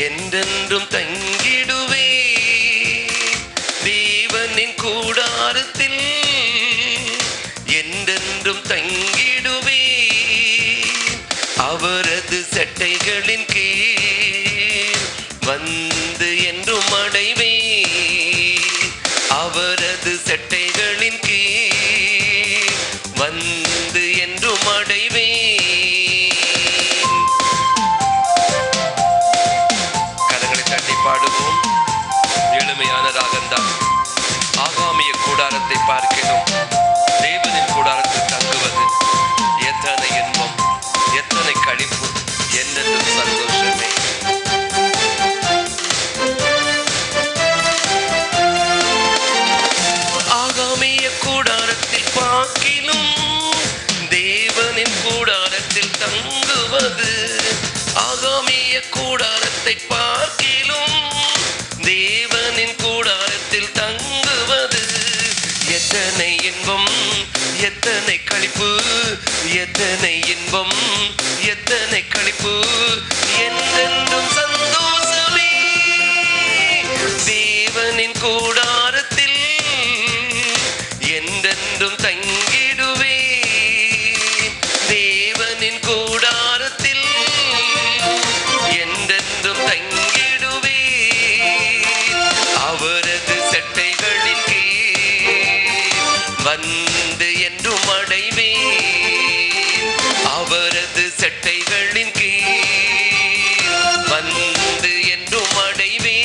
என்றென்றும் தங்கிடுவே. தேவனின் கூடாரத்தில் என்றென்றும் தங்கிடுவே. அவரது சட்டைகளின் கீழ் வந்து என்றும் அடைவே. அவரது சட்டைகளின் கீழ் வந்து என்றும் அடைவே. கரங்களை தட்டி பாடுவோம். எளிமையான ராகம்தான். ஆகாமிய கூடாரத்தை பார்க்கிறோம். தேவனின் கூடாரத்தில் தங்குவது எத்தனை இன்பம், எத்தனை களிப்பு, என்னென்றும் சந்தோஷமே. ஆகாமிய கூடாரத்தில் பார்க்கிலும் தேவனின் கூடாரத்தில் தங்குவது. ஆகாமிய கூடாரத்தை பார்க்கிலும் தேவனின் கூடாரத்தில் தங்குவது எத்தனை இன்பம், எத்தனை களிப்பு, எத்தனை இன்பம், எத்தனை களிப்பு, என்றென்றும் சந்தோஷமே. தேவனின் கூடாரத்தில் என்றென்றும் தங்கிடுவே. தேவனின் கூடாரத்தில் என்றென்றும் தங்கிடுவே. அவரது சட்டைகளின் கீழ் வந்து என்றும் அடைவே. அவரது சட்டைகளின் கீழ் வந்து என்றும் அடைவே.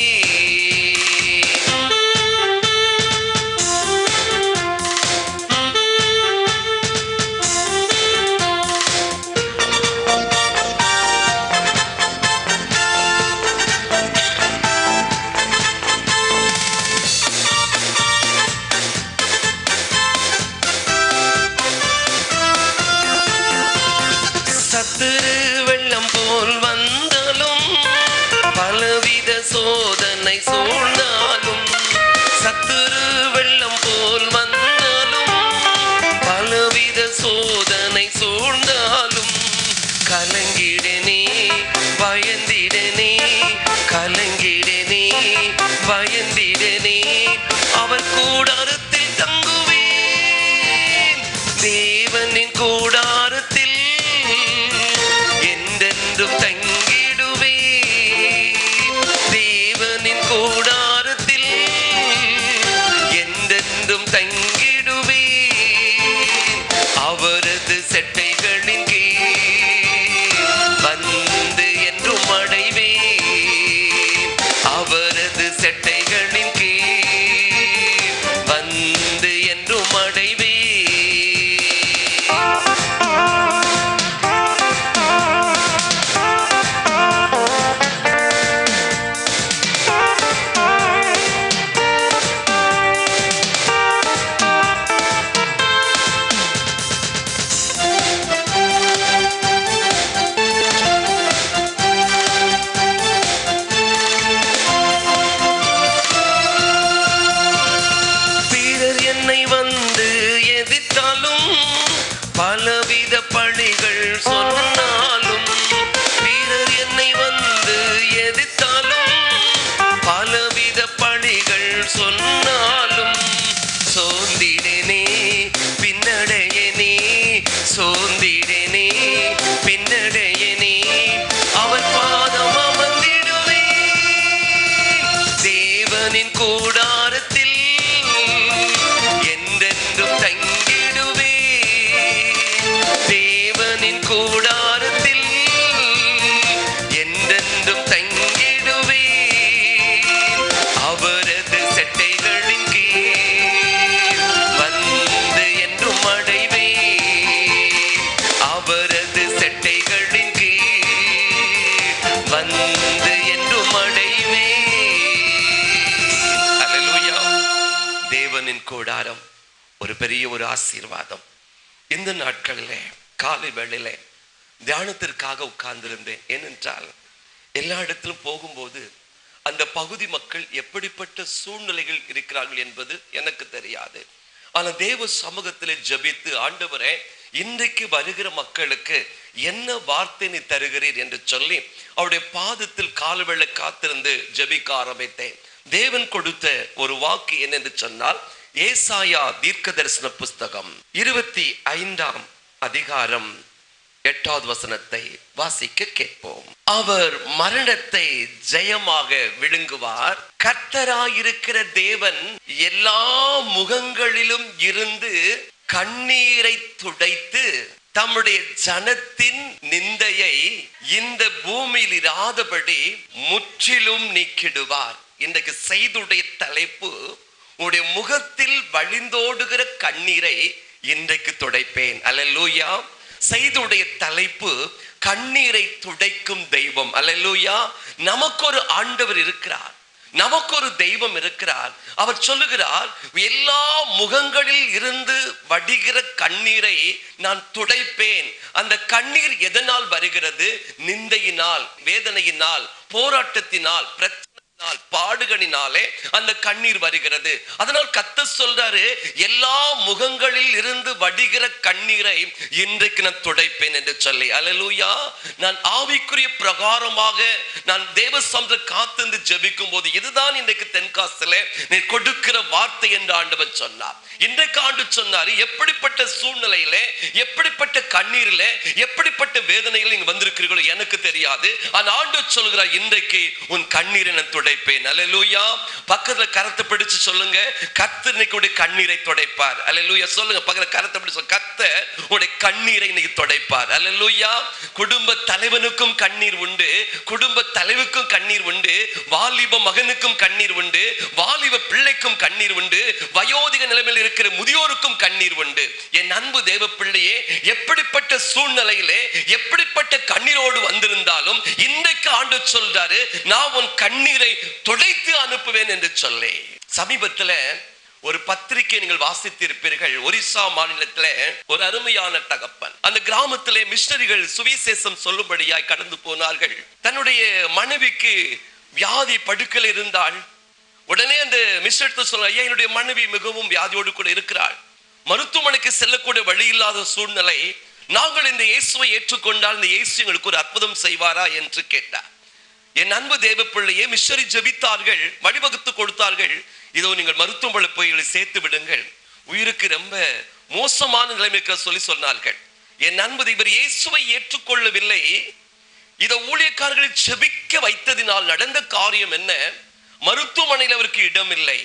சத்துரு வெள்ளம் போல் வந்தாலும் பலவித சோதனை சூழ்ந்தாலும், சத்துரு வெள்ளம் போல் வந்தாலும் பலவித சோதனை சூழ்ந்தாலும், கலங்கிடனே பயந்திடனே, கலங்கிடனே பயந்திடனே, அவர் கூடாரத்தில் தங்குவேன். தேவனின் கூடாரத்தில் என்றென்றும் தங்கிடுவே. தேவனின் கூடாரத்தில் என்றென்றும் தங்கிடுவே. அவரது சட்டைகளின் கீழ் வந்து என்றும் அடைவே. அவரது சட்டைகளின் கீழ் வந்து என்றும் அடைவே. பலவித பழிகள் சொன்னாலும், பிறர் என்னை வந்து எதிர்த்தாலும், பலவித பழிகள் சொன்னாலும், சோர்ந்திடனே பின்னடையனே, சோர்ந்திடனே பின்னடையனே, அவர் பாதம் அமர்ந்திடுவே. தேவனின் கூடாரத்தில் என்றென்றும் தங்கிடுவே. தேவனின் கூடாரத்தில் என்றென்றும் தங்கிடுவே. அவரது சட்டைகளின் கீழ் வந்து என்றும் அடைவே. அவரது சட்டைகளின் கீழ் வந்து என்றும் அடைவே. அல்லேலூயா. தேவனின் கூடாரம் ஒரு பெரிய ஒரு ஆசீர்வாதம். இந்த நாட்களிலே காலை வேளையிலே தியானத்திற்காக உட்கார்ந்திருந்தேன். ஏனென்றால் எல்லா இடத்திலும் போகும்போது அந்த பகுதி மக்கள் எப்படிப்பட்ட சூழ்நிலைகள் இருக்கிறார்கள் என்பது எனக்கு தெரியாது. ஆனா தேவ சமூகத்திலே ஜெபித்து, ஆண்டவரே இன்றைக்கு வருகிற மக்களுக்கு என்ன வார்த்தை நீ தருகிறீர் என்று சொல்லி அவருடைய பாதத்தில் கால்வெள்ள காத்திருந்து ஜெபிக்க ஆரம்பித்தேன். தேவன் கொடுத்த ஒரு வாக்கு என்னென்று சொன்னால், ஏசாயா தீர்க்க தரிசன புஸ்தகம் 25ஆம் அதிகாரம் 8வது வசனத்தை வாசிக்க கேட்போம். அவர் மரணத்தை ஜெயமாக விழுங்குவார். கர்த்தராயிருக்கிற தேவன் எல்லா முகங்களிலும் இருந்து கண்ணீரை துடைத்து தம்முடைய ஜனத்தின் நிந்தையை இந்த பூமியில் இராதபடி முற்றிலும் நீக்கிடுவார். இன்றைக்கு செய்தியுடைய தலைப்பு, உடைய முகத்தில் வழிந்தோடுகிற கண்ணீரை இன்றைக்கு துடைப்பேன். அல்லேலூயா. செய்தியுடைய தலைப்பு, கண்ணீரை துடைக்கும் தெய்வம். அல்லேலூயா. நமக்கு ஒரு ஆண்டவர் இருக்கிறார், நமக்கு ஒரு தெய்வம் இருக்கிறார். அவர் சொல்லுகிறார், எல்லா முகங்களில் இருந்து வடிகிற கண்ணீரை நான் துடைப்பேன். அந்த கண்ணீர் எதனால் வருகிறது? நிந்தையினால், வேதனையினால், போராட்டத்தினால், பாடுகளினாலே அந்த கண்ணீர் வருகிறது. அதனால் கர்த்தர் சொல்றாரு, எல்லா முகங்களில் இருந்து வடிகிற கண்ணீரை இன்றைக்கு நான் துடைப்பேன் என்று சொல்லி. அல்லேலூயா. நான் ஆவிக்குரிய பிரகாரமாக நான் தேவ சமூகத்தில் காத்திருந்து ஜெபிக்கும் போது, இதுதான் இன்றைக்கு தென்காசிலே நீ கொடுக்கிற வார்த்தை என்று ஆண்டவர் சொன்னார். இன்றைக்கு ஆண்டு சொன்னாரு, எப்படிப்பட்ட சூழ்நிலையிலே, எப்படிப்பட்ட கண்ணீரிலே, எப்படிப்பட்ட வேதனையில் நீங்க வந்திருக்கிறீர்களோ எனக்கு தெரியாது. ஆனா ஆண்டவர் சொல்கிறார், இன்றைக்கு உன் கண்ணீரை நான் துடைப்பேன். அல்லேலூயா. பக்கத்துல கரத்தை பிடிச்சு சொல்லுங்க, கர்த்தர் இன்னைக்கு உடைய கண்ணீரை துடைப்பார். அல்லேலூயா. சொல்லுங்க, பக்கத்துல கரத்தை பிடிச்சு, கர்த்தர் உடைய கண்ணீரை இன்னைக்கு துடைப்பார். அல்லேலூயா. குடும்ப தலைவனுக்கும் கண்ணீர் உண்டு, குடும்ப தலைவுக்கும் கண்ணீர் உண்டு, வாலிப மகனுக்கும் கண்ணீர் உண்டு, வாலிப பிள்ளைக்கும் கண்ணீர் உண்டு, வயோதிக நிலைமையில் இருக்கிற முதியோருக்கும் கண்ணீர் உண்டு. என் அன்பு தேவ பிள்ளையே, எப்படிப்பட்ட சூழ்நிலையிலே, எப்படிப்பட்ட கண்ணீரோடு வந்திருந்தாலும் இன்றைக்கு ஆண்டவர் சொல்றாரு, நான் உன் கண்ணீரை துடைத்து அனுப்புவேன் என்று சொல்லி. சமீபத்துல ஒரு பத்திரிகை நீங்கள் வாசித்திருப்பீர்கள். ஒரிசா மாநிலத்துல ஒரு அருமையான தகப்பன், அந்த கிராமத்திலே மிஷனரிகள் சுவிசேஷம் சொல்லும்படியாய் கடந்து போனார்கள். தன்னுடைய மனைவிக்கு வியாதி படுக்கையில் இருந்தால் உடனே அந்த மிஸ்டர் சொல்ல, ஐயா என்னுடைய மனைவி மிகவும் வியாதியோடு கூட இருக்கிறாள், மருத்துவமனைக்கு செல்லக்கூடிய வழி இல்லாத சூழ்நிலை, நாங்கள் இந்த இயேசுவை ஏற்றுக்கொண்டால் இந்த இயேசு எங்களுக்கு ஒரு அற்புதம் செய்வாரா என்று கேட்டார். என் அன்பு தேவ பிள்ளையே, மிஷனரி ஜெபித்தார்கள், வழிவகுத்து கொடுத்தார்கள். இதோ நீங்கள் மருத்துவமனை போய் சேர்த்து விடுங்கள், உயிருக்கு ரொம்ப மோசமான நிலைமைக்கு சொல்லி சொன்னார்கள். என் அன்பு இவர் இயேசுவை ஏற்றுக்கொள்ளவில்லை. இதை ஊழியக்காரர்களை ஜெபிக்க வைத்ததினால் நடந்த காரியம் என்ன? மருத்துவமனையில் அவருக்கு இடம் இல்லை.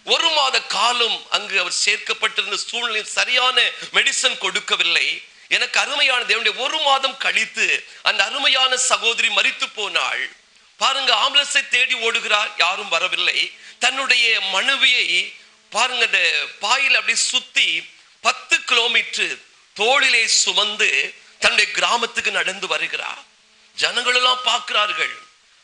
1 மாத காலம் அங்கு அவர் சேர்க்கப்பட்டிருந்த சூழ்நிலையில் சரியான மெடிசன் கொடுக்கவில்லை. எனக்கு அருமையான தேவனுடைய 1 மாதம் கழித்து அந்த அருமையான சகோதரி மரித்து போனாள். பாருங்க, ஆம்புலன்ஸை தேடி ஓடுகிறார், யாரும் வரவில்லை. தன்னுடைய மனைவியை பாருங்க, அந்த பாயில் அப்படி சுத்தி 10 கிலோமீட்டர் தோளிலே சுமந்து தன்னுடைய கிராமத்துக்கு நடந்து வருகிறார். ஜனங்கள் எல்லாம் பார்க்கிறார்கள்.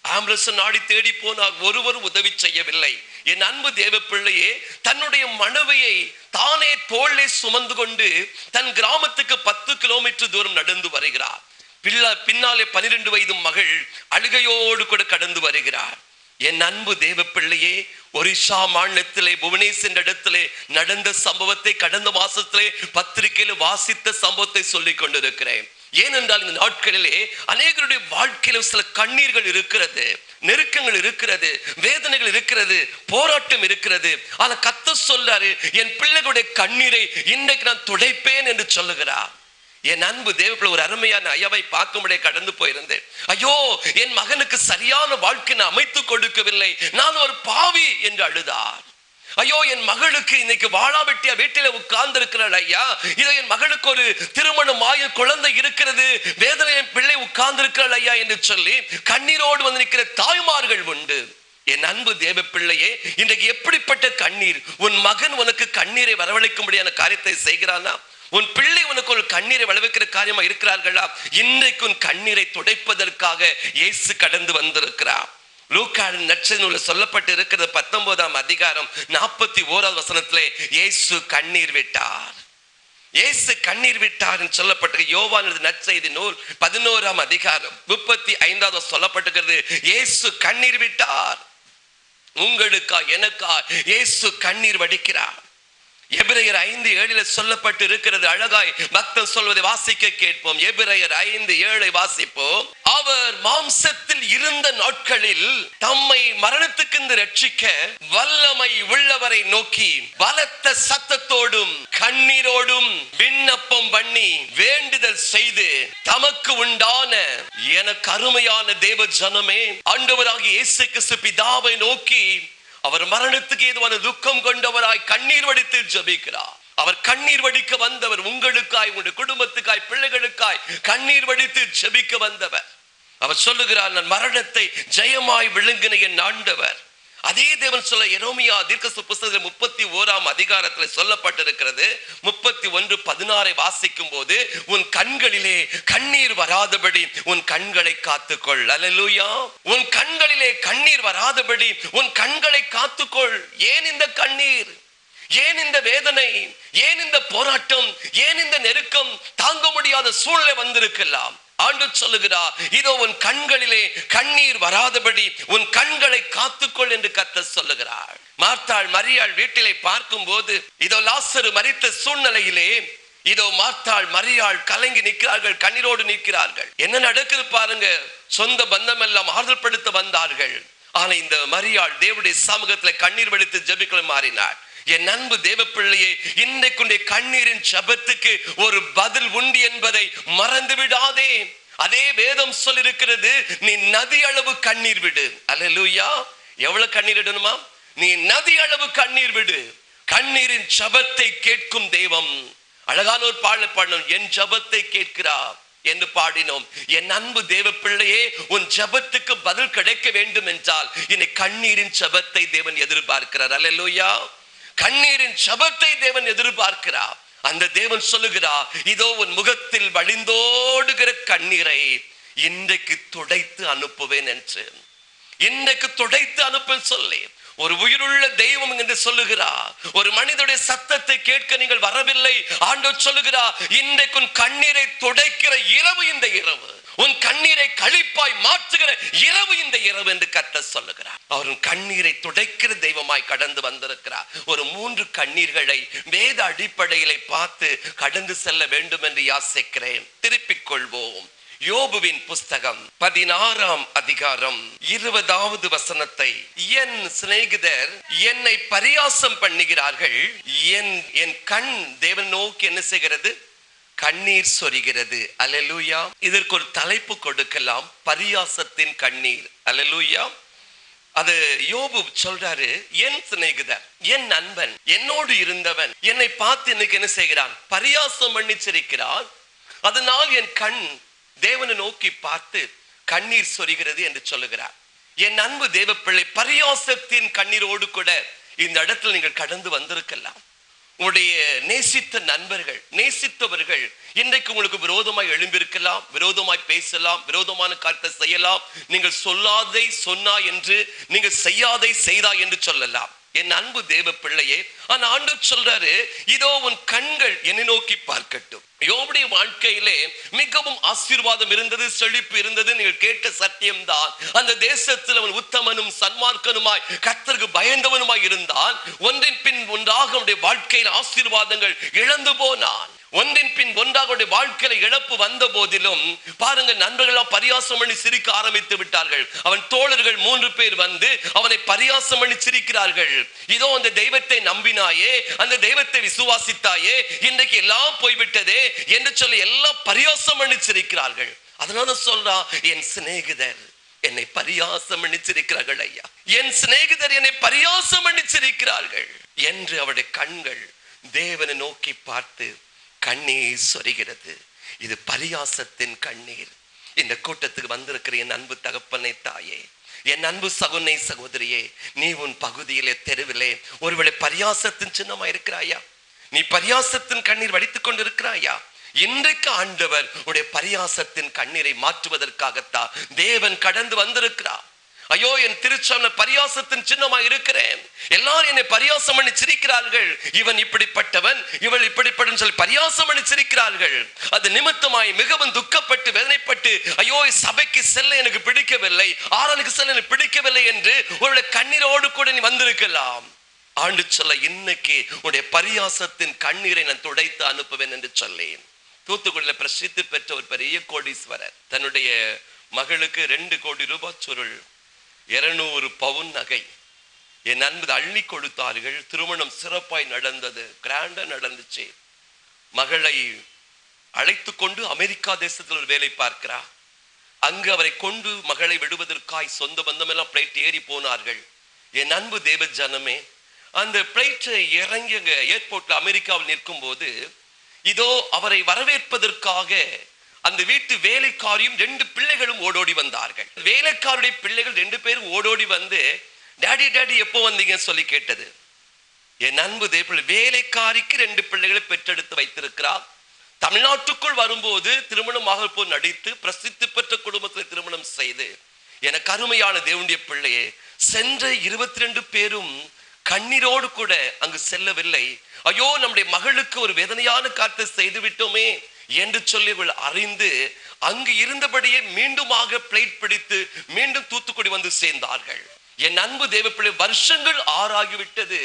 ஆம்புலன்ஸ் நாடி தேடி போனார், ஒருவரும் உதவி செய்யவில்லை. என் அன்பு தேவ பிள்ளையே, தன்னுடைய மனைவியை தானே தோளிலே சுமந்து கொண்டு தன் கிராமத்துக்கு 10 கிலோமீட்டர் தூரம் நடந்து வருகிறார். பின்னாலே 12 வயது மகள் அழுகையோடு கூட கடந்து வருகிறார். என் அன்பு தேவ பிள்ளையே, ஒரிசா மாநிலத்திலே புவனேஸ்வர் என்ற இடத்திலே நடந்த சம்பவத்தை கடந்த மாசத்திலே பத்திரிகையில் வாசித்த சம்பவத்தை சொல்லிக் கொண்டிருக்கிறேன். ஏனென்றால் இந்த நாட்களிலே அநேகருடைய வாழ்க்கையில சில கண்ணீர்கள் இருக்கிறது, நெருக்கங்கள் இருக்கிறது, வேதனைகள் இருக்கிறது, போராட்டம் இருக்கிறது. ஆனா கர்த்தர் சொல்றாரு, என் பிள்ளைகளுடைய கண்ணீரை இன்றைக்கு நான் துடைப்பேன் என்று சொல்லுகிறார். என் அன்பு தேவப்பிள்ளை, ஒரு அருமையான ஐயாவை பார்க்கும்படியே கடந்து போயிருந்தேன். ஐயோ, என் மகனுக்கு சரியான வாழ்க்கை நான் அமைத்து கொடுக்கவில்லை, நான் ஒரு பாவி என்று அழுதார். ஐயோ, என் மகளுக்கு இன்னைக்கு வாழாவெட்டியா வீட்டில உட்கார்ந்து இருக்கிறாள் ஐயா, இதோ என் மகளுக்கு ஒரு திருமணமாய குழந்தை இருக்கிறது, வேதனை என் பிள்ளை உட்கார்ந்து இருக்கிறாள் ஐயா என்று சொல்லி கண்ணீரோடு வந்து நிற்கிற தாய்மார்கள் உண்டு. என் அன்பு தேவ பிள்ளையே, இன்றைக்கு எப்படிப்பட்ட கண்ணீர்! உன் மகன் உனக்கு கண்ணீரை வரவழைக்கும்படியான காரியத்தை செய்கிறானா? உன் பிள்ளை உனக்கு ஒரு கண்ணீரை விளைவிக்கிற காரியமா இருக்கிறார்களா? இன்றைக்கு உன் கண்ணீரை துடைப்பதற்காக இயேசு கடந்து வந்திருக்கிறார். லூக்காவின் நற்செய்தியில சொல்லப்பட்டு இருக்கிறது 19ஆம் அதிகாரம் 41வது வசனத்திலே இயேசு கண்ணீர் விட்டார். இயேசு கண்ணீர் விட்டார் என்று சொல்லப்பட்டிருக்கு. யோவான் நற்செய்தி நூல் 11ஆம் அதிகாரம் 35வது சொல்லப்பட்டிருக்கிறது, இயேசு கண்ணீர் விட்டார். உங்களுக்கா எனக்கா இயேசு கண்ணீர் வடிக்கிறார். எபிரேயர் 5:7 சொல்லப்பட்டு இருக்கிறது. அழகாய் பக்தன் சொல்வதை வாசிக்க கேட்போம். எபிரேயர் 5:7 வாசிப்போம். அவர் மாம்சத்தில் இருந்த நாட்களில் தம்மை மரணத்துக்கு ரட்சிக்க வல்லமை உள்ளவரை நோக்கி பலத்த சத்தத்தோடும் கண்ணீரோடும் விண்ணப்பம் பண்ணி வேண்டுதல் செய்து தமக்கு உண்டான எனக்கு அருமையான தேவ ஜனமே, ஆண்டவராகிய இயேசு கிறிஸ்து பிதாவை நோக்கி அவர் மரணத்துக்கு ஏதுவான துக்கம் கொண்டவராய் கண்ணீர் வடித்து ஜெபிக்கிறார். அவர் கண்ணீர் வடிக்க வந்தவர். உங்களுக்காய், உங்களுடைய குடும்பத்துக்காய், பிள்ளைகளுக்காய் கண்ணீர் வடித்து ஜெபிக்க வந்தவர். அவர் சொல்லுகிறார், நான் மரணத்தை ஜெயமாய் விழுங்கின என் ஆண்டவர். அதே தேவன் சொல்ல எரேமியா தீர்க்கதரிசி புத்தகத்தில் 31ஆம் அதிகாரத்தில் சொல்லப்பட்டிருக்கிறது. 31:16 வாசிக்கும் போது, உன் கண்களிலே கண்ணீர் வராதபடி உன் கண்களை காத்துக்கொள். அல்லேலூயா. உன் கண்களிலே கண்ணீர் வராதபடி உன் கண்களை காத்துக்கொள். ஏன் இந்த கண்ணீர்? ஏன் இந்த வேதனை? ஏன் இந்த போராட்டம்? ஏன் இந்த நெருக்கம்? தாங்க முடியாத சூழ்நிலை வந்திருக்கலாம். ஆண்டவர் சொல்லுகிறார், இதோ உன் கண்களிலே கண்ணீர் வராதபடி உன் கண்களை காத்துக்கொள் என்று கர்த்தர் சொல்லுகிறார். மார்த்தாள் மரியாள் வீட்டிலே பார்க்கும் போது, இதோ லாசரு மரித்த சூழ்நிலையிலே இதோ மார்த்தாள் மரியாள் கலங்கி நிற்கிறார்கள், கண்ணீரோடு நிற்கிறார்கள். என்ன நடக்குது பாருங்க. சொந்த பந்தம் எல்லாம் ஆறுதல் படுத்த வந்தார்கள். ஆனா இந்த மரியாள் தேவனுடைய சமூகத்தில் கண்ணீர் வடித்து ஜெபிக்க மாறினாள். என் அன்பு தேவ பிள்ளையே, இன்றைக்கு கண்ணீரின் ஜெபத்துக்கு ஒரு பதில் உண்டு என்பதை மறந்து விடாதே. அதே வேதம் சொல்லிருக்கிறது, நீ நதி அளவு கண்ணீர் விடு. அல்லேலூயா. எவ்வளவு கண்ணீர் விடணுமா? நீ நதி அளவு கண்ணீர் விடு. கண்ணீரின் ஜெபத்தை கேட்கும் தெய்வம். அழகான ஒரு பாடணும், என் ஜெபத்தை கேட்கிறார் என்று பாடினோம். என் அன்பு தேவ பிள்ளையே, உன் ஜெபத்துக்கு பதில் கிடைக்க வேண்டும் என்றால் இனி கண்ணீரின் ஜெபத்தை தேவன் எதிர்பார்க்கிறார். அல்லேலூயா. கண்ணீரின் ஜெபத்தை தேவன் எதிர்பார்க்கிறார். அந்த தேவன் சொல்லுகிறார், இதோ உன் முகத்தில் வழிந்தோடுகிற கண்ணீரை இன்றைக்கு துடைத்து அனுப்புவேன் என்று. இன்றைக்கு துடைத்து அனுப்ப சொல்லி ஒரு உயிருள்ள தெய்வம் என்று சொல்லுகிறார். ஒரு மனிதனுடைய சத்தத்தை கேட்க நீங்கள் வரவில்லை. ஆண்டவர் சொல்லுகிறார், இன்றைக்கு உன் கண்ணீரை துடைக்கிற இரவு இந்த இரவு. உன் கண்ணீரை களிப்பாய் மாற்றுகிற இரவு இந்த இரவு என்று கர்த்தர் சொல்லுகிறார். அவர் கண்ணீரை துடைக்கிற தெய்வமாய் கடந்து வந்திருக்கிறார். ஒரு 3 கண்ணீர்களை வேத அடிப்படையிலே பார்த்து கடந்து செல்ல வேண்டும் என்று யாசிக்கிறேன். திருப்பிக் கொள்வோம். யோபுவின் புஸ்தகம் 16ஆம் அதிகாரம் 20வது வசனத்தை, என் சிநேகிதர் என்னை பரியாசம் பண்ணுகிறார்கள், என் கண் தேவன் நோக்கி என்ன செய்கிறது? கண்ணீர் சொரிகிறது. அல்லேலூயா. இதற்கு ஒரு தலைப்பு கொடுக்கலாம், பரியாசத்தின் கண்ணீர். அல்லேலூயா. அது யோபு சொல்றாரு, என் சிநேகிதர், என் நண்பன், என்னோடு இருந்தவன் என்னை பார்த்து இன்னைக்கு என்ன செய்கிறான்? பரியாசம் பண்ணி சிரிக்கிறான். அதனால் என் கண் தேவனை நோக்கி பார்த்து கண்ணீர் சொரிகிறது என்று சொல்லுகிறார். என் அன்பு தேவ பிள்ளை, பரியாசத்தின் கண்ணீரோடு கூட இந்த இடத்துல நீங்கள் கடந்து வந்திருக்கலாம். உங்களுடைய நேசித்த நண்பர்கள், நேசித்தவர்கள் இன்றைக்கு உங்களுக்கு விரோதமாய் எழும்பியிருக்கலாம், விரோதமாய் பேசலாம், விரோதமான காரியத்தை செய்யலாம். நீங்கள் சொல்லாதை சொன்னா என்று, நீங்கள் செய்யாதை செய்தா என்று சொல்லலாம். என் அன்பு தேவ பிள்ளையே, ஆனா ஆண்டவர் சொல்றாரு, இதோ உன் கண்கள் என்னை நோக்கி பார்க்கட்டும். யோபுடைய வாழ்க்கையிலே மிகவும் ஆசீர்வாதம் இருந்தது, செழிப்பு இருந்தது. நீங்கள் கேட்ட சத்தியம்தான். அந்த தேசத்தில் அவன் உத்தமனும் சன்மார்க்கனுமாய் கர்த்தருக்கு பயந்தவனுமாய் இருந்தான். ஒன்றின் பின் ஒன்றாக அவனுடைய வாழ்க்கையில் ஆசீர்வாதங்கள் இழந்து போனான். ஒன்றின் பின் ஒன்றாக வாழ்க்கையில இழப்பு வந்த போதிலும் பாருங்க, நண்பர்களால் பரியாசம் பண்ணி சிரிக்க ஆரம்பித்து விட்டார்கள். அவன் தோழர்கள் 3 பேர் வந்து அவனை பரியாசம் பண்ணி சிரிக்கிறார்கள். இதோ அந்த தெய்வத்தை நம்பினாயே, அந்த தெய்வத்தை விசுவாசித்தாயே, இன்றைக்கு எல்லாம் போய்விட்டதே என்று சொல்லி எல்லாம் பரியாசம் பண்ணி சிரிக்கிறார்கள். அதனால சொல்றா, என் சிநேகிதர் என்னை பரியாசம் பண்ணி சிரிக்கிறார்கள் ஐயா, என் சிநேகிதர் என்னை பரியாசம் பண்ணி சிரிக்கிறார்கள் என்று அவருடைய கண்கள் தேவனை நோக்கி பார்த்து கண்ணீர் சொரிகிறது. இது பரியாசத்தின் கண்ணீர். இந்த கூட்டத்துக்கு வந்திருக்கிற என் அன்பு தகப்பனை தாயே, என் அன்பு சகோதரனை சகோதரியே, நீ உன் பகுதியிலே தெருவிலே ஒருவேளை பரியாசத்தின் சின்னமா இருக்கிறாயா? நீ பரியாசத்தின் கண்ணீர் வடித்துக் கொண்டிருக்கிறாயா? இன்றைக்கு ஆண்டவர் உடைய பரியாசத்தின் கண்ணீரை மாற்றுவதற்காகத்தான் தேவன் கடந்து வந்திருக்கிறார். ஐயோ, என் திருச்சபையில பரியாசத்தின் சின்னமா இருக்கிறேன், எல்லாரும் என்னை பரியாசம் பண்ணி சிரிக்கிறார்கள், இவன் இப்படிப்பட்டவன், இவள் இப்படிப்பட்டவன் சொல்லி பரியாசம் பண்ணி சிரிக்கிறார்கள். அது நிமித்தமாய் மிகவும் துக்கப்பட்டு வேதனைப்பட்டு, ஐயோ சபைக்கு செல்ல எனக்கு பிடிக்கவில்லை, ஆராதனைக்கு செல்ல எனக்கு பிடிக்கவில்லை என்று ஒரு கண்ணீரோடு கூட நீ வந்திருக்கலாம். ஆண்டு சொல்ல, இன்னைக்கு உன்னுடைய பரியாசத்தின் கண்ணீரை நான் துடைத்து அனுப்புவேன் என்று சொல்லேன். தூத்துக்குடியில் பிரசித்தி பெற்ற ஒரு பெரிய கோடீஸ்வரர் தன்னுடைய மகளுக்கு 2 கோடி ரூபாய் சுருள், 200 பவுன் நகை, என் அன்பு அள்ளி கொடுத்தார்கள். திருமணம் சிறப்பாய் நடந்தது, கிராண்டா நடந்துச்சு. மகளை அழைத்து கொண்டு அமெரிக்கா தேசத்தில் ஒரு வேலை பார்க்கிறார். அங்கு அவரை கொண்டு மகளை விடுவதற்காய் சொந்த பந்தம் எல்லாம் பிளைட் ஏறி போனார்கள். என் அன்பு தேவ ஜனமே, அந்த பிளைட் இறங்கி ஏர்போர்ட்ல அமெரிக்காவில் நிற்கும் போது இதோ அவரை வரவேற்பதற்காக அந்த வீட்டு வேலைக்காரியும் 2 பிள்ளைகளும் ஓடோடி வந்தார்கள். வேலைக்காருடைய பிள்ளைகள் 2 பேரும் ஓடோடி வந்து, டாடி டாடி எப்போ வந்தீங்க சொல்லி கேட்டது. என் அன்பு தேவ, வேலைக்காரிக்கு 2 பிள்ளைகளை பெற்றெடுத்து வைத்திருக்கிறார். தமிழ்நாட்டுக்குள் வரும்போது திருமணமாக போய் நடித்து பிரசித்தி பெற்ற குடும்பத்தில் திருமணம் செய்து, எனக்கு அருமையான தேவனுடைய பிள்ளையே, சென்ற 22 பேரும் கண்ணீரோடு கூட அங்கு செல்லவில்லை. ஐயோ, நம்முடைய மகளுக்கு ஒரு வேதனையான காரியத்தை செய்து விட்டோமே என்று சொல்லி அறிந்து அங்கு இருந்தபடியே மீண்டுமாக பிளைட் பிடித்து மீண்டும் தூத்துக்குடி வந்து சேர்ந்தார்கள். என் அன்பு தேவ பிள்ளை, வருஷங்கள் 6 ஆகிவிட்டது.